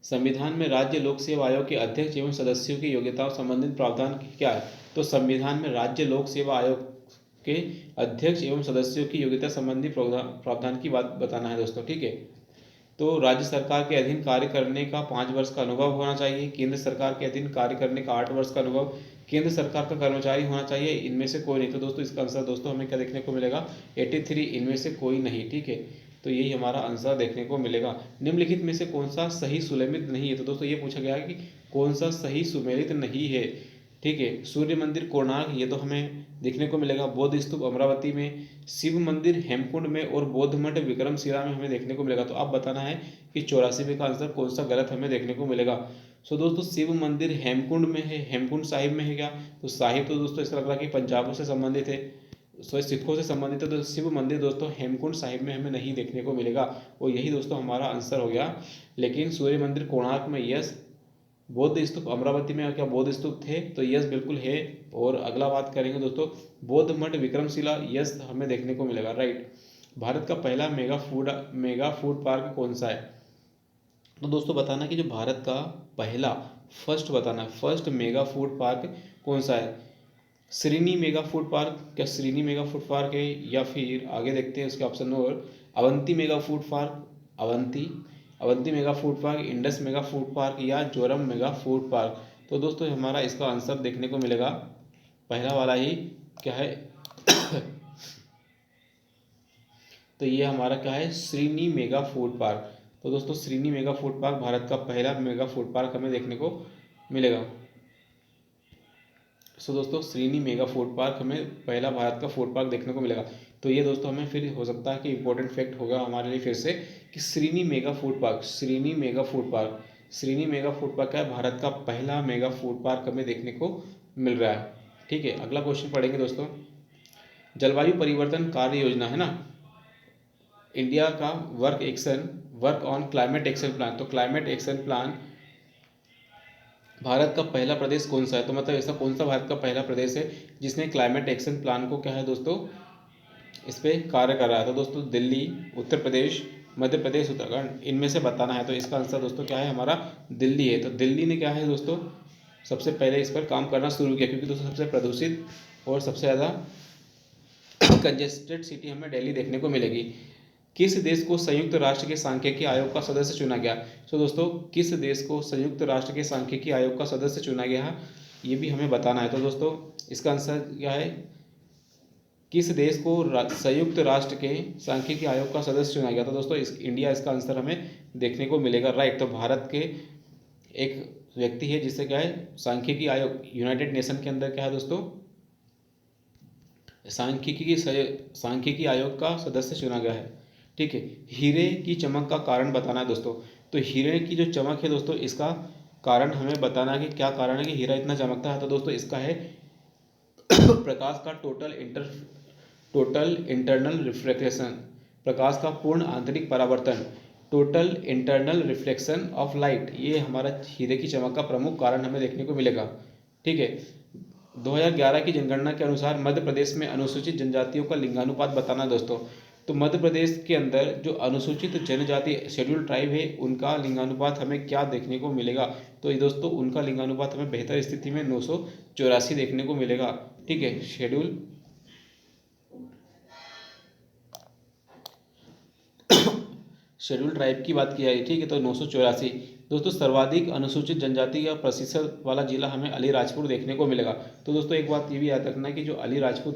संविधान में राज्य लोक सेवा आयोग के अध्यक्ष एवं सदस्यों की योग्यताओं संबंधित प्रावधान क्या है। तो संविधान में राज्य लोक सेवा आयोग के अध्यक्ष एवं सदस्यों की योग्यता संबंधी प्रावधान की बात बताना है दोस्तों। ठीक है, तो राज्य सरकार के अधीन कार्य करने का 5 वर्ष का अनुभव होना चाहिए, केंद्र सरकार के अधीन कार्य करने का 8 वर्ष का अनुभव, केंद्र सरकार का कर्मचारी होना चाहिए, इनमें से कोई नहीं। तो दोस्तों इसका आंसर दोस्तों हमें क्या देखने को मिलेगा, 83 इनमें से कोई नहीं। ठीक है, तो यही हमारा आंसर देखने को मिलेगा। निम्नलिखित में से कौन सा सही सुमेलित नहीं है, तो दोस्तों ये पूछा गया है कि कौन सा सही सुमेलित नहीं है। ठीक है, सूर्य मंदिर कोणार्क, ये तो हमें देखने को मिलेगा। बौद्ध स्तूप अमरावती में, शिव मंदिर हेमकुंड में और बौद्ध मठ विक्रमशिला में हमें देखने को मिलेगा। तो अब बताना है कि 84 का आंसर कौन सा गलत हमें देखने को मिलेगा। सो दोस्तों शिव मंदिर हेमकुंड में है, हेमकुंड साहिब में है क्या, तो साहिब तो दोस्तों ऐसा लग रहा है कि पंजाबों से संबंधित है, सो सिखों से संबंधित है, तो शिव मंदिर दोस्तों हेमकुंड साहिब में हमें नहीं देखने को मिलेगा, और यही दोस्तों हमारा आंसर हो गया। लेकिन सूर्य मंदिर कोणार्क में यस, बौद्ध स्तूप अमरावती में क्या बौद्ध स्तूप थे, तो यस बिल्कुल है। और अगला बात करेंगे दोस्तों, बौद्ध मठ विक्रमशिला, यस हमें देखने को मिलेगा, राइट। भारत का पहला मेगा फूड पार्क कौन सा है, तो दोस्तों बताना कि जो भारत का पहला फर्स्ट बताना फर्स्ट मेगा फूड पार्क कौन सा है। श्रीनी मेगा फूड पार्क, क्या श्रीनी मेगा फूड पार्क है, या फिर आगे देखते हैं उसके option number, Avanti mega food park, Avanti mega food park, Indus mega food park, या जोरम मेगा फूड पार्क। तो दोस्तों हमारा इसका आंसर देखने को मिलेगा पहला वाला ही, क्या है तो ये हमारा क्या है, श्रीनी मेगा फूड पार्क। तो दोस्तों Srini mega food park Bharat का पहला मेगा फूड पार्क हमें देखने को मिलेगा। सो दोस्तों श्रीनी मेगा फूड पार्क हमें पहला भारत का फूड पार्क देखने को मिलेगा। तो ये दोस्तों हमें फिर हो सकता है कि इंपॉर्टेंट फैक्ट होगा हमारे लिए फिर से, कि Srini mega food park, Srini mega food park, Srini mega food park क्या है, भारत का पहला मेगा फूड पार्क हमें देखने को मिल रहा है। ठीक है, अगला क्वेश्चन पढ़ेंगे दोस्तों, जलवायु परिवर्तन कार्य योजना है ना, इंडिया का work on climate action plan, तो क्लाइमेट एक्शन प्लान भारत का पहला प्रदेश कौन सा है, तो मतलब ऐसा कौन सा भारत का पहला प्रदेश है जिसने क्लाइमेट एक्शन प्लान को क्या है दोस्तों इस पे कार्य कर रहा है। तो दोस्तों दिल्ली, उत्तर प्रदेश, मध्य प्रदेश, उत्तराखंड, इनमें से बताना है। तो इसका आंसर दोस्तों क्या है, हमारा दिल्ली है। तो दिल्ली ने क्या है दोस्तों सबसे पहले इस पर काम करना शुरू किया, क्योंकि दोस्तों सबसे प्रदूषित और सबसे ज़्यादा कंजेस्टेड सिटी हमें दिल्ली देखने को मिलेगी। किस देश को संयुक्त राष्ट्र के सांख्यिकी आयोग का सदस्य चुना गया, तो दोस्तों किस देश को संयुक्त राष्ट्र के सांख्यिकी आयोग का सदस्य चुना गया है, ये भी हमें बताना है। तो दोस्तों इसका आंसर क्या है, किस देश को संयुक्त राष्ट्र के सांख्यिकी आयोग का सदस्य चुना गया, तो दोस्तों इंडिया इसका आंसर हमें देखने को मिलेगा, राइट। तो भारत के एक व्यक्ति है जिससे क्या है सांख्यिकी आयोग यूनाइटेड नेशन के अंदर क्या है दोस्तों सांख्यिकी आयोग का सदस्य चुना गया है। ठीक है, हीरे की चमक का कारण बताना है दोस्तों। तो हीरे की जो चमक है दोस्तों इसका कारण हमें बताना है कि क्या कारण है कि हीरा इतना चमकता है। तो दोस्तों इसका है प्रकाश का टोटल इंटरनल रिफ्लेक्शन, प्रकाश का पूर्ण आंतरिक परावर्तन, total internal reflection of light, ये हमारा हीरे की चमक का प्रमुख कारण हमें देखने को मिलेगा। ठीक है, 2011 की जनगणना के अनुसार मध्य प्रदेश में अनुसूचित जनजातियों का लिंगानुपात बताना दोस्तों। तो मध्य प्रदेश के अंदर जो अनुसूचित जनजाति शेड्यूल ट्राइब है उनका लिंगानुपात हमें क्या देखने को मिलेगा, तो ये दोस्तों उनका लिंगानुपात हमें बेहतर स्थिति में 984 देखने को मिलेगा। ठीक है, शेड्यूल ट्राइब की बात की जाए, ठीक है, तो 984। दोस्तों सर्वाधिक अनुसूचित जनजाति का प्रतिशत वाला जिला हमें अलीराजपुर देखने को मिलेगा। तो दोस्तों एक बात ये भी याद रखना कि जो अलीराजपुर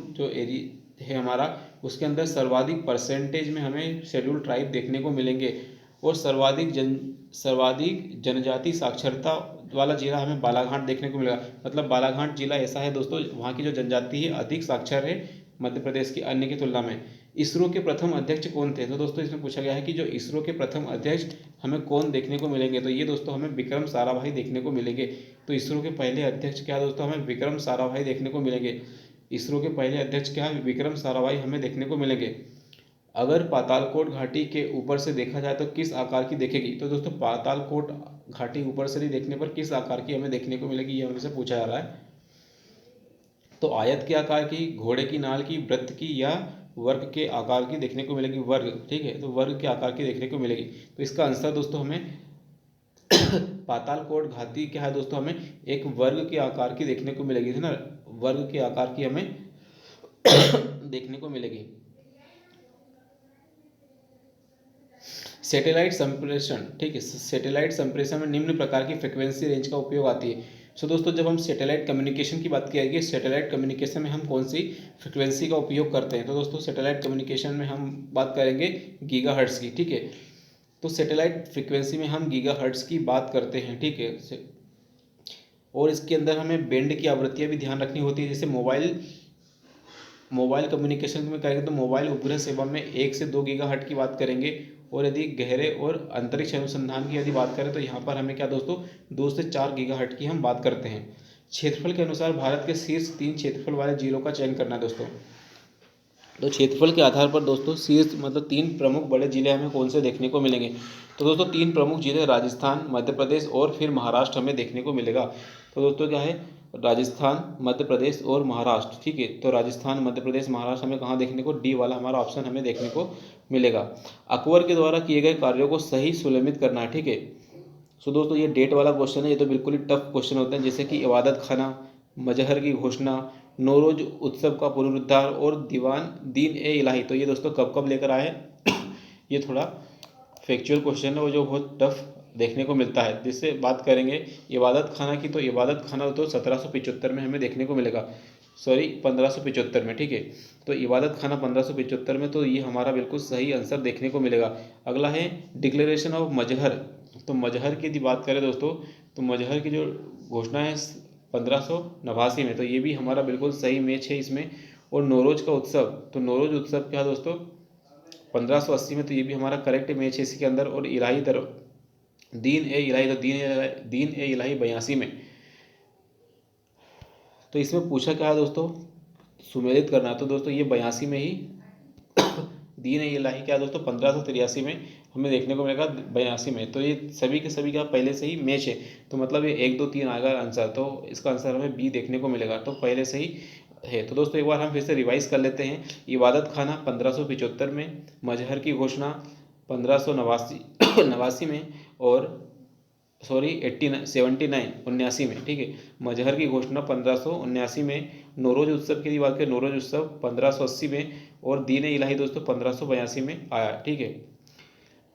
जो एरिया है हमारा उसके अंदर सर्वाधिक परसेंटेज में हमें शेड्यूल ट्राइब देखने को मिलेंगे, और सर्वाधिक जनजाति साक्षरता वाला जिला हमें बालाघाट देखने को मिलेगा। मतलब बालाघाट जिला ऐसा है दोस्तों वहाँ की जो जनजाति है अधिक साक्षर है मध्य प्रदेश की अन्य की तुलना में। इसरो के प्रथम अध्यक्ष कौन थे, तो दोस्तों इसमें पूछा गया है कि जो इसरो के प्रथम अध्यक्ष हमें कौन देखने को मिलेंगे, तो ये दोस्तों हमें विक्रम साराभाई देखने को मिलेंगे। तो इसरो के पहले अध्यक्ष क्या दोस्तों हमें विक्रम साराभाई देखने को मिलेंगे। इसरो के पहले अध्यक्ष क्या विक्रम साराभाई हमें देखने को मिलेंगे। अगर पातालकोट घाटी के ऊपर से देखा जाए तो किस आकार की दिखेगी, तो दोस्तों पातालकोट घाटी ऊपर से नहीं देखने पर किस आकार की हमें देखने को मिलेगी, ये हमसे पूछा जा रहा है। तो आयत के आकार की, घोड़े की नाल की, वृत्त की, या वर्ग के आकार की देखने को मिलेगी, वर्ग। ठीक है, तो वर्ग के आकार की देखने को मिलेगी। तो इसका आंसर दोस्तों हमें पातालकोट घाटी क्या है दोस्तों हमें एक वर्ग के आकार की देखने को मिलेगी, है ना, वर्ग के आकार की हमें देखने को मिलेगी। सैटेलाइट संप्रेषण, ठीक है, सैटेलाइट संप्रेषण में निम्न प्रकार की फ्रिक्वेंसी रेंज का उपयोग आती है। सो दोस्तों जब हम सैटेलाइट कम्युनिकेशन की बात की जाएगी, सैटेलाइट कम्युनिकेशन में हम कौन सी फ्रिक्वेंसी का उपयोग करते हैं, तो दोस्तों सैटेलाइट कम्युनिकेशन में हम बात करेंगे गीगाहर्ट्ज़ की, ठीक है। तो सैटेलाइट फ्रिक्वेंसी में हम गीगाहर्ट्ज़ की बात करते हैं, ठीक है। और इसके अंदर हमें बैंड की आवृत्तियाँ भी ध्यान रखनी होती है। जैसे मोबाइल कम्युनिकेशन में करेंगे तो मोबाइल उपग्रह सेवा में 1 से 2 गीगाहर्ट्ज़ की बात करेंगे। और यदि गहरे और अंतरिक्ष अनुसंधान की यदि बात करें तो यहाँ पर हमें क्या दोस्तों 2 से 4 गीगाहर्ट्ज़ की हम बात करते हैं। क्षेत्रफल के अनुसार भारत के शीर्ष 3 क्षेत्रफल वाले जिलों का चयन करना है दोस्तों। तो क्षेत्रफल के आधार पर दोस्तों शीर्ष मतलब 3 प्रमुख बड़े जिले हमें कौन से देखने को मिलेंगे, तो दोस्तों 3 प्रमुख जिले राजस्थान, मध्य प्रदेश और फिर महाराष्ट्र हमें देखने को मिलेगा। तो दोस्तों क्या है, राजस्थान, मध्य प्रदेश और महाराष्ट्र, ठीक है। तो राजस्थान, मध्य प्रदेश, महाराष्ट्र हमें कहाँ देखने को, डी वाला हमारा ऑप्शन हमें देखने को मिलेगा। अकबर के द्वारा किए गए कार्यों को सही सुलमित करना है, ठीक है। सो दोस्तों ये डेट वाला क्वेश्चन है, ये तो बिल्कुल ही टफ क्वेश्चन होते हैं। जैसे कि इबादत खाना, मजहर की घोषणा, नौरोज उत्सव का पुनरुद्धार और दीन ए इलाही, तो ये दोस्तों कब कब लेकर आए ये थोड़ा फैक्चुअल क्वेश्चन है और जो बहुत टफ देखने को मिलता है। जिससे बात करेंगे इबादत खाना की, तो इबादत खाना तो 1775 में हमें देखने को मिलेगा, सॉरी 1575 में, ठीक है। तो इबादत खाना 1575 में, तो ये हमारा बिल्कुल सही आंसर देखने को मिलेगा। अगला है डिक्लेरेशन ऑफ मजहर। तो मजहर की यदि बात करें दोस्तों, तो मजहर की जो घोषणा है 1589 में, तो ये भी हमारा बिल्कुल सही मैच है इसमें। और नौरोज का उत्सव, तो नौरोज उत्सव क्या दोस्तों 1580 में, तो ये भी हमारा करेक्ट मैच है इसके अंदर। और इलाही दीन ए इलाही, तो दीन ए इलाही 82 में। तो इसमें पूछा क्या है दोस्तों, सुमेलित करना, तो दोस्तों ये 82 में ही दीन ए इलाही क्या दोस्तों 1583 में हमें देखने को मिलेगा 82 में। तो ये सभी के सभी का पहले से ही मैच है, तो मतलब ये 1 2 3 आएगा आंसर, तो इसका आंसर हमें बी देखने को मिलेगा, तो पहले से ही है। तो दोस्तों एक बार हम फिर से रिवाइज कर लेते हैं। इबादत खाना 1575 में, मजहर की घोषणा 1589 में, और सॉरी 79 में, ठीक है। मजहर की घोषणा 1579 में, नौरोज उत्सव की बात करें नौरोज उत्सव 1580 में, और दीन इलाही दोस्तों 1582 में आया, ठीक है।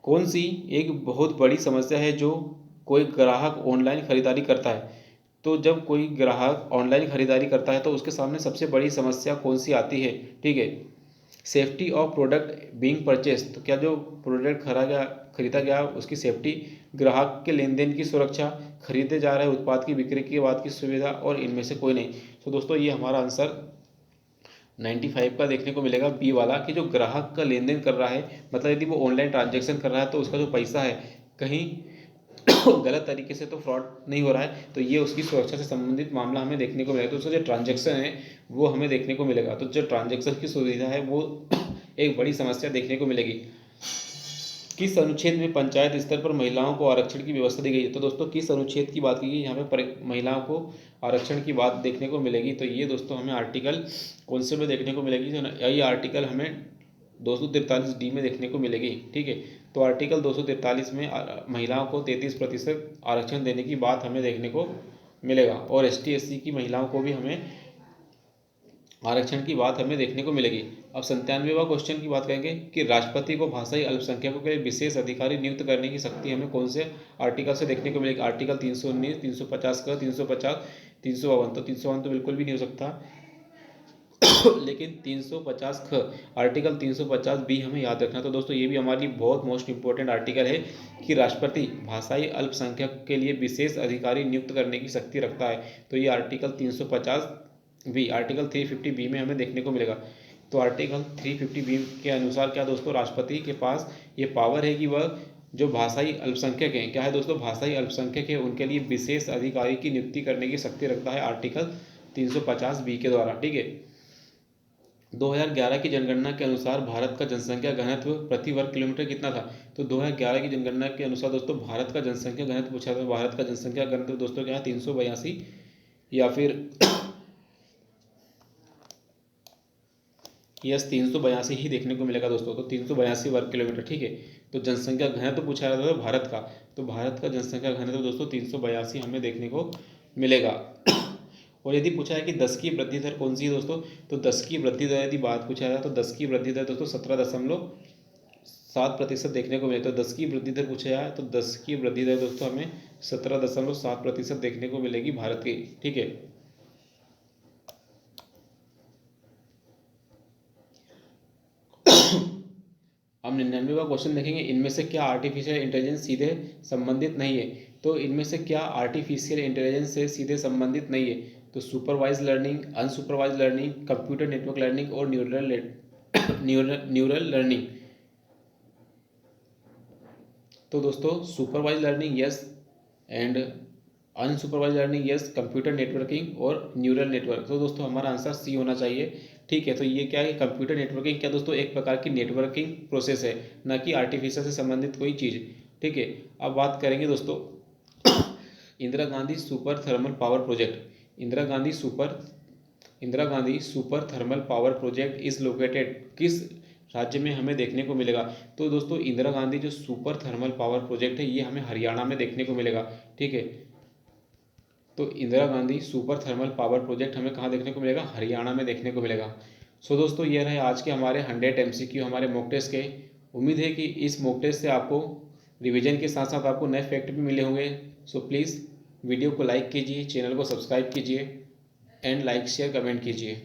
कौन सी एक बहुत बड़ी समस्या है जो कोई ग्राहक ऑनलाइन खरीदारी करता है, तो जब कोई ग्राहक ऑनलाइन खरीदारी करता है तो उसके सामने सबसे बड़ी समस्या कौन सी आती है, ठीक है। Safety of product being purchase, तो क्या जो प्रोडक्ट खरीदा गया उसकी सेफ्टी, ग्राहक के लेन देन की सुरक्षा, खरीदे जा रहे उत्पाद की बिक्री के बाद की सुविधा, और इनमें से कोई नहीं। तो दोस्तों ये हमारा आंसर 95 का देखने को मिलेगा, बी वाला, कि जो ग्राहक का लेन देन कर रहा है, मतलब यदि वो ऑनलाइन ट्रांजेक्शन कर रहा है तो उसका जो पैसा है कहीं गलत तरीके से तो फ्रॉड नहीं हो रहा है, तो ये उसकी सुरक्षा से संबंधित मामला हमें देखने को मिलेगा। तो उसका जो ट्रांजेक्शन है वो हमें देखने को मिलेगा, तो जो ट्रांजेक्शन की सुविधा है वो एक बड़ी समस्या देखने को मिलेगी। किस अनुच्छेद में पंचायत स्तर पर महिलाओं को आरक्षण की व्यवस्था दी गई है, तो दोस्तों किस अनुच्छेद की बात की गई यहाँ पे महिलाओं को आरक्षण की बात देखने को मिलेगी, तो ये दोस्तों हमें आर्टिकल कौन से में देखने को मिलेगी, तो ये आर्टिकल हमें 243 डी में देखने को मिलेगी, ठीक है। तो आर्टिकल 243 में महिलाओं को 33% आरक्षण देने की बात हमें देखने को मिलेगा, और ST SC की महिलाओं को भी हमें आरक्षण की बात हमें देखने को मिलेगी। अब 97वां क्वेश्चन की बात करेंगे कि राष्ट्रपति को भाषाई अल्पसंख्यकों के लिए विशेष अधिकारी नियुक्त करने की शक्ति हमें कौन से आर्टिकल से देखने को मिलेगी, आर्टिकल 319, 350 का, 350, 352, तो 352 तो बिल्कुल भी नहीं हो सकता लेकिन 350 ख, आर्टिकल 350 बी हमें याद रखना। तो दोस्तों ये भी हमारी बहुत मोस्ट इंपॉर्टेंट आर्टिकल है कि राष्ट्रपति भाषाई अल्पसंख्यक के लिए विशेष अधिकारी नियुक्त करने की शक्ति रखता है, तो ये आर्टिकल 350 बी, आर्टिकल 350 बी में हमें देखने को मिलेगा। तो आर्टिकल 350 बी के अनुसार क्या दोस्तों राष्ट्रपति के पास ये पावर है कि वह जो भाषाई अल्पसंख्यक हैं, क्या है दोस्तों भाषाई अल्पसंख्यक है उनके लिए विशेष अधिकारी की नियुक्ति करने की शक्ति रखता है आर्टिकल 350 बी के द्वारा, ठीक है। 2011 की जनगणना के अनुसार भारत का जनसंख्या घनत्व प्रति वर्ग किलोमीटर कितना था, तो 2011 की जनगणना के अनुसार दोस्तों भारत का जनसंख्या घनत्व पूछा था। भारत का जनसंख्या घनत्व दोस्तों क्या है 382, या फिर यस 382 ही देखने को मिलेगा दोस्तों, तो 382 वर्ग किलोमीटर, ठीक है। तो जनसंख्या घनत्व पूछा जाता था भारत का, तो भारत का जनसंख्या घनत्व दोस्तों 382 हमें देखने को मिलेगा। और यदि पूछा है कि 10 की वृद्धि दर कौन सी है दोस्तों, तो 10 की वृद्धि दर यदि बात पूछा जाए तो 10 की वृद्धि दर दोस्तों 7% देखने को मिले। तो 10 की वृद्धि दर पूछा जाए तो 10 की वृद्धि दर दोस्तों हमें 17.7% देखने को मिलेगी भारत की। ठीक है, हम 99वां क्वेश्चन देखेंगे, इनमें से क्या आर्टिफिशियल इंटेलिजेंस सीधे संबंधित नहीं है। तो इनमें से क्या आर्टिफिशियल इंटेलिजेंस से सीधे संबंधित नहीं है। तो supervise learning, unsupervise learning, computer network learning और न्यूरल लर्निंग। तो दोस्तों supervise learning yes and unsupervise learning yes, computer networking और न्यूरल नेटवर्क। तो दोस्तों हमारा आंसर सी होना चाहिए। ठीक है, तो ये क्या है, कंप्यूटर नेटवर्किंग क्या दोस्तों एक प्रकार की नेटवर्किंग प्रोसेस है, ना कि आर्टिफिशियल से संबंधित कोई चीज़। ठीक है, अब बात करेंगे दोस्तों Indira Gandhi super thermal power project. Indira Gandhi super thermal power project is located किस राज्य में हमें देखने को मिलेगा। तो दोस्तों इंदिरा गांधी जो सुपर थर्मल पावर प्रोजेक्ट है ये हमें हरियाणा में देखने को मिलेगा। ठीक है, तो Indira Gandhi super thermal power project हमें कहाँ देखने को मिलेगा, हरियाणा में देखने को मिलेगा। सो दोस्तों ये रहे आज के हमारे 100 MCQ हमारे मॉक टेस्ट के। उम्मीद है कि इस मॉक टेस्ट से आपको रिवीजन के साथ साथ आपको नए फैक्ट भी मिले होंगे। सो प्लीज़ वीडियो को लाइक कीजिए, चैनल को सब्सक्राइब कीजिए एंड लाइक शेयर कमेंट कीजिए।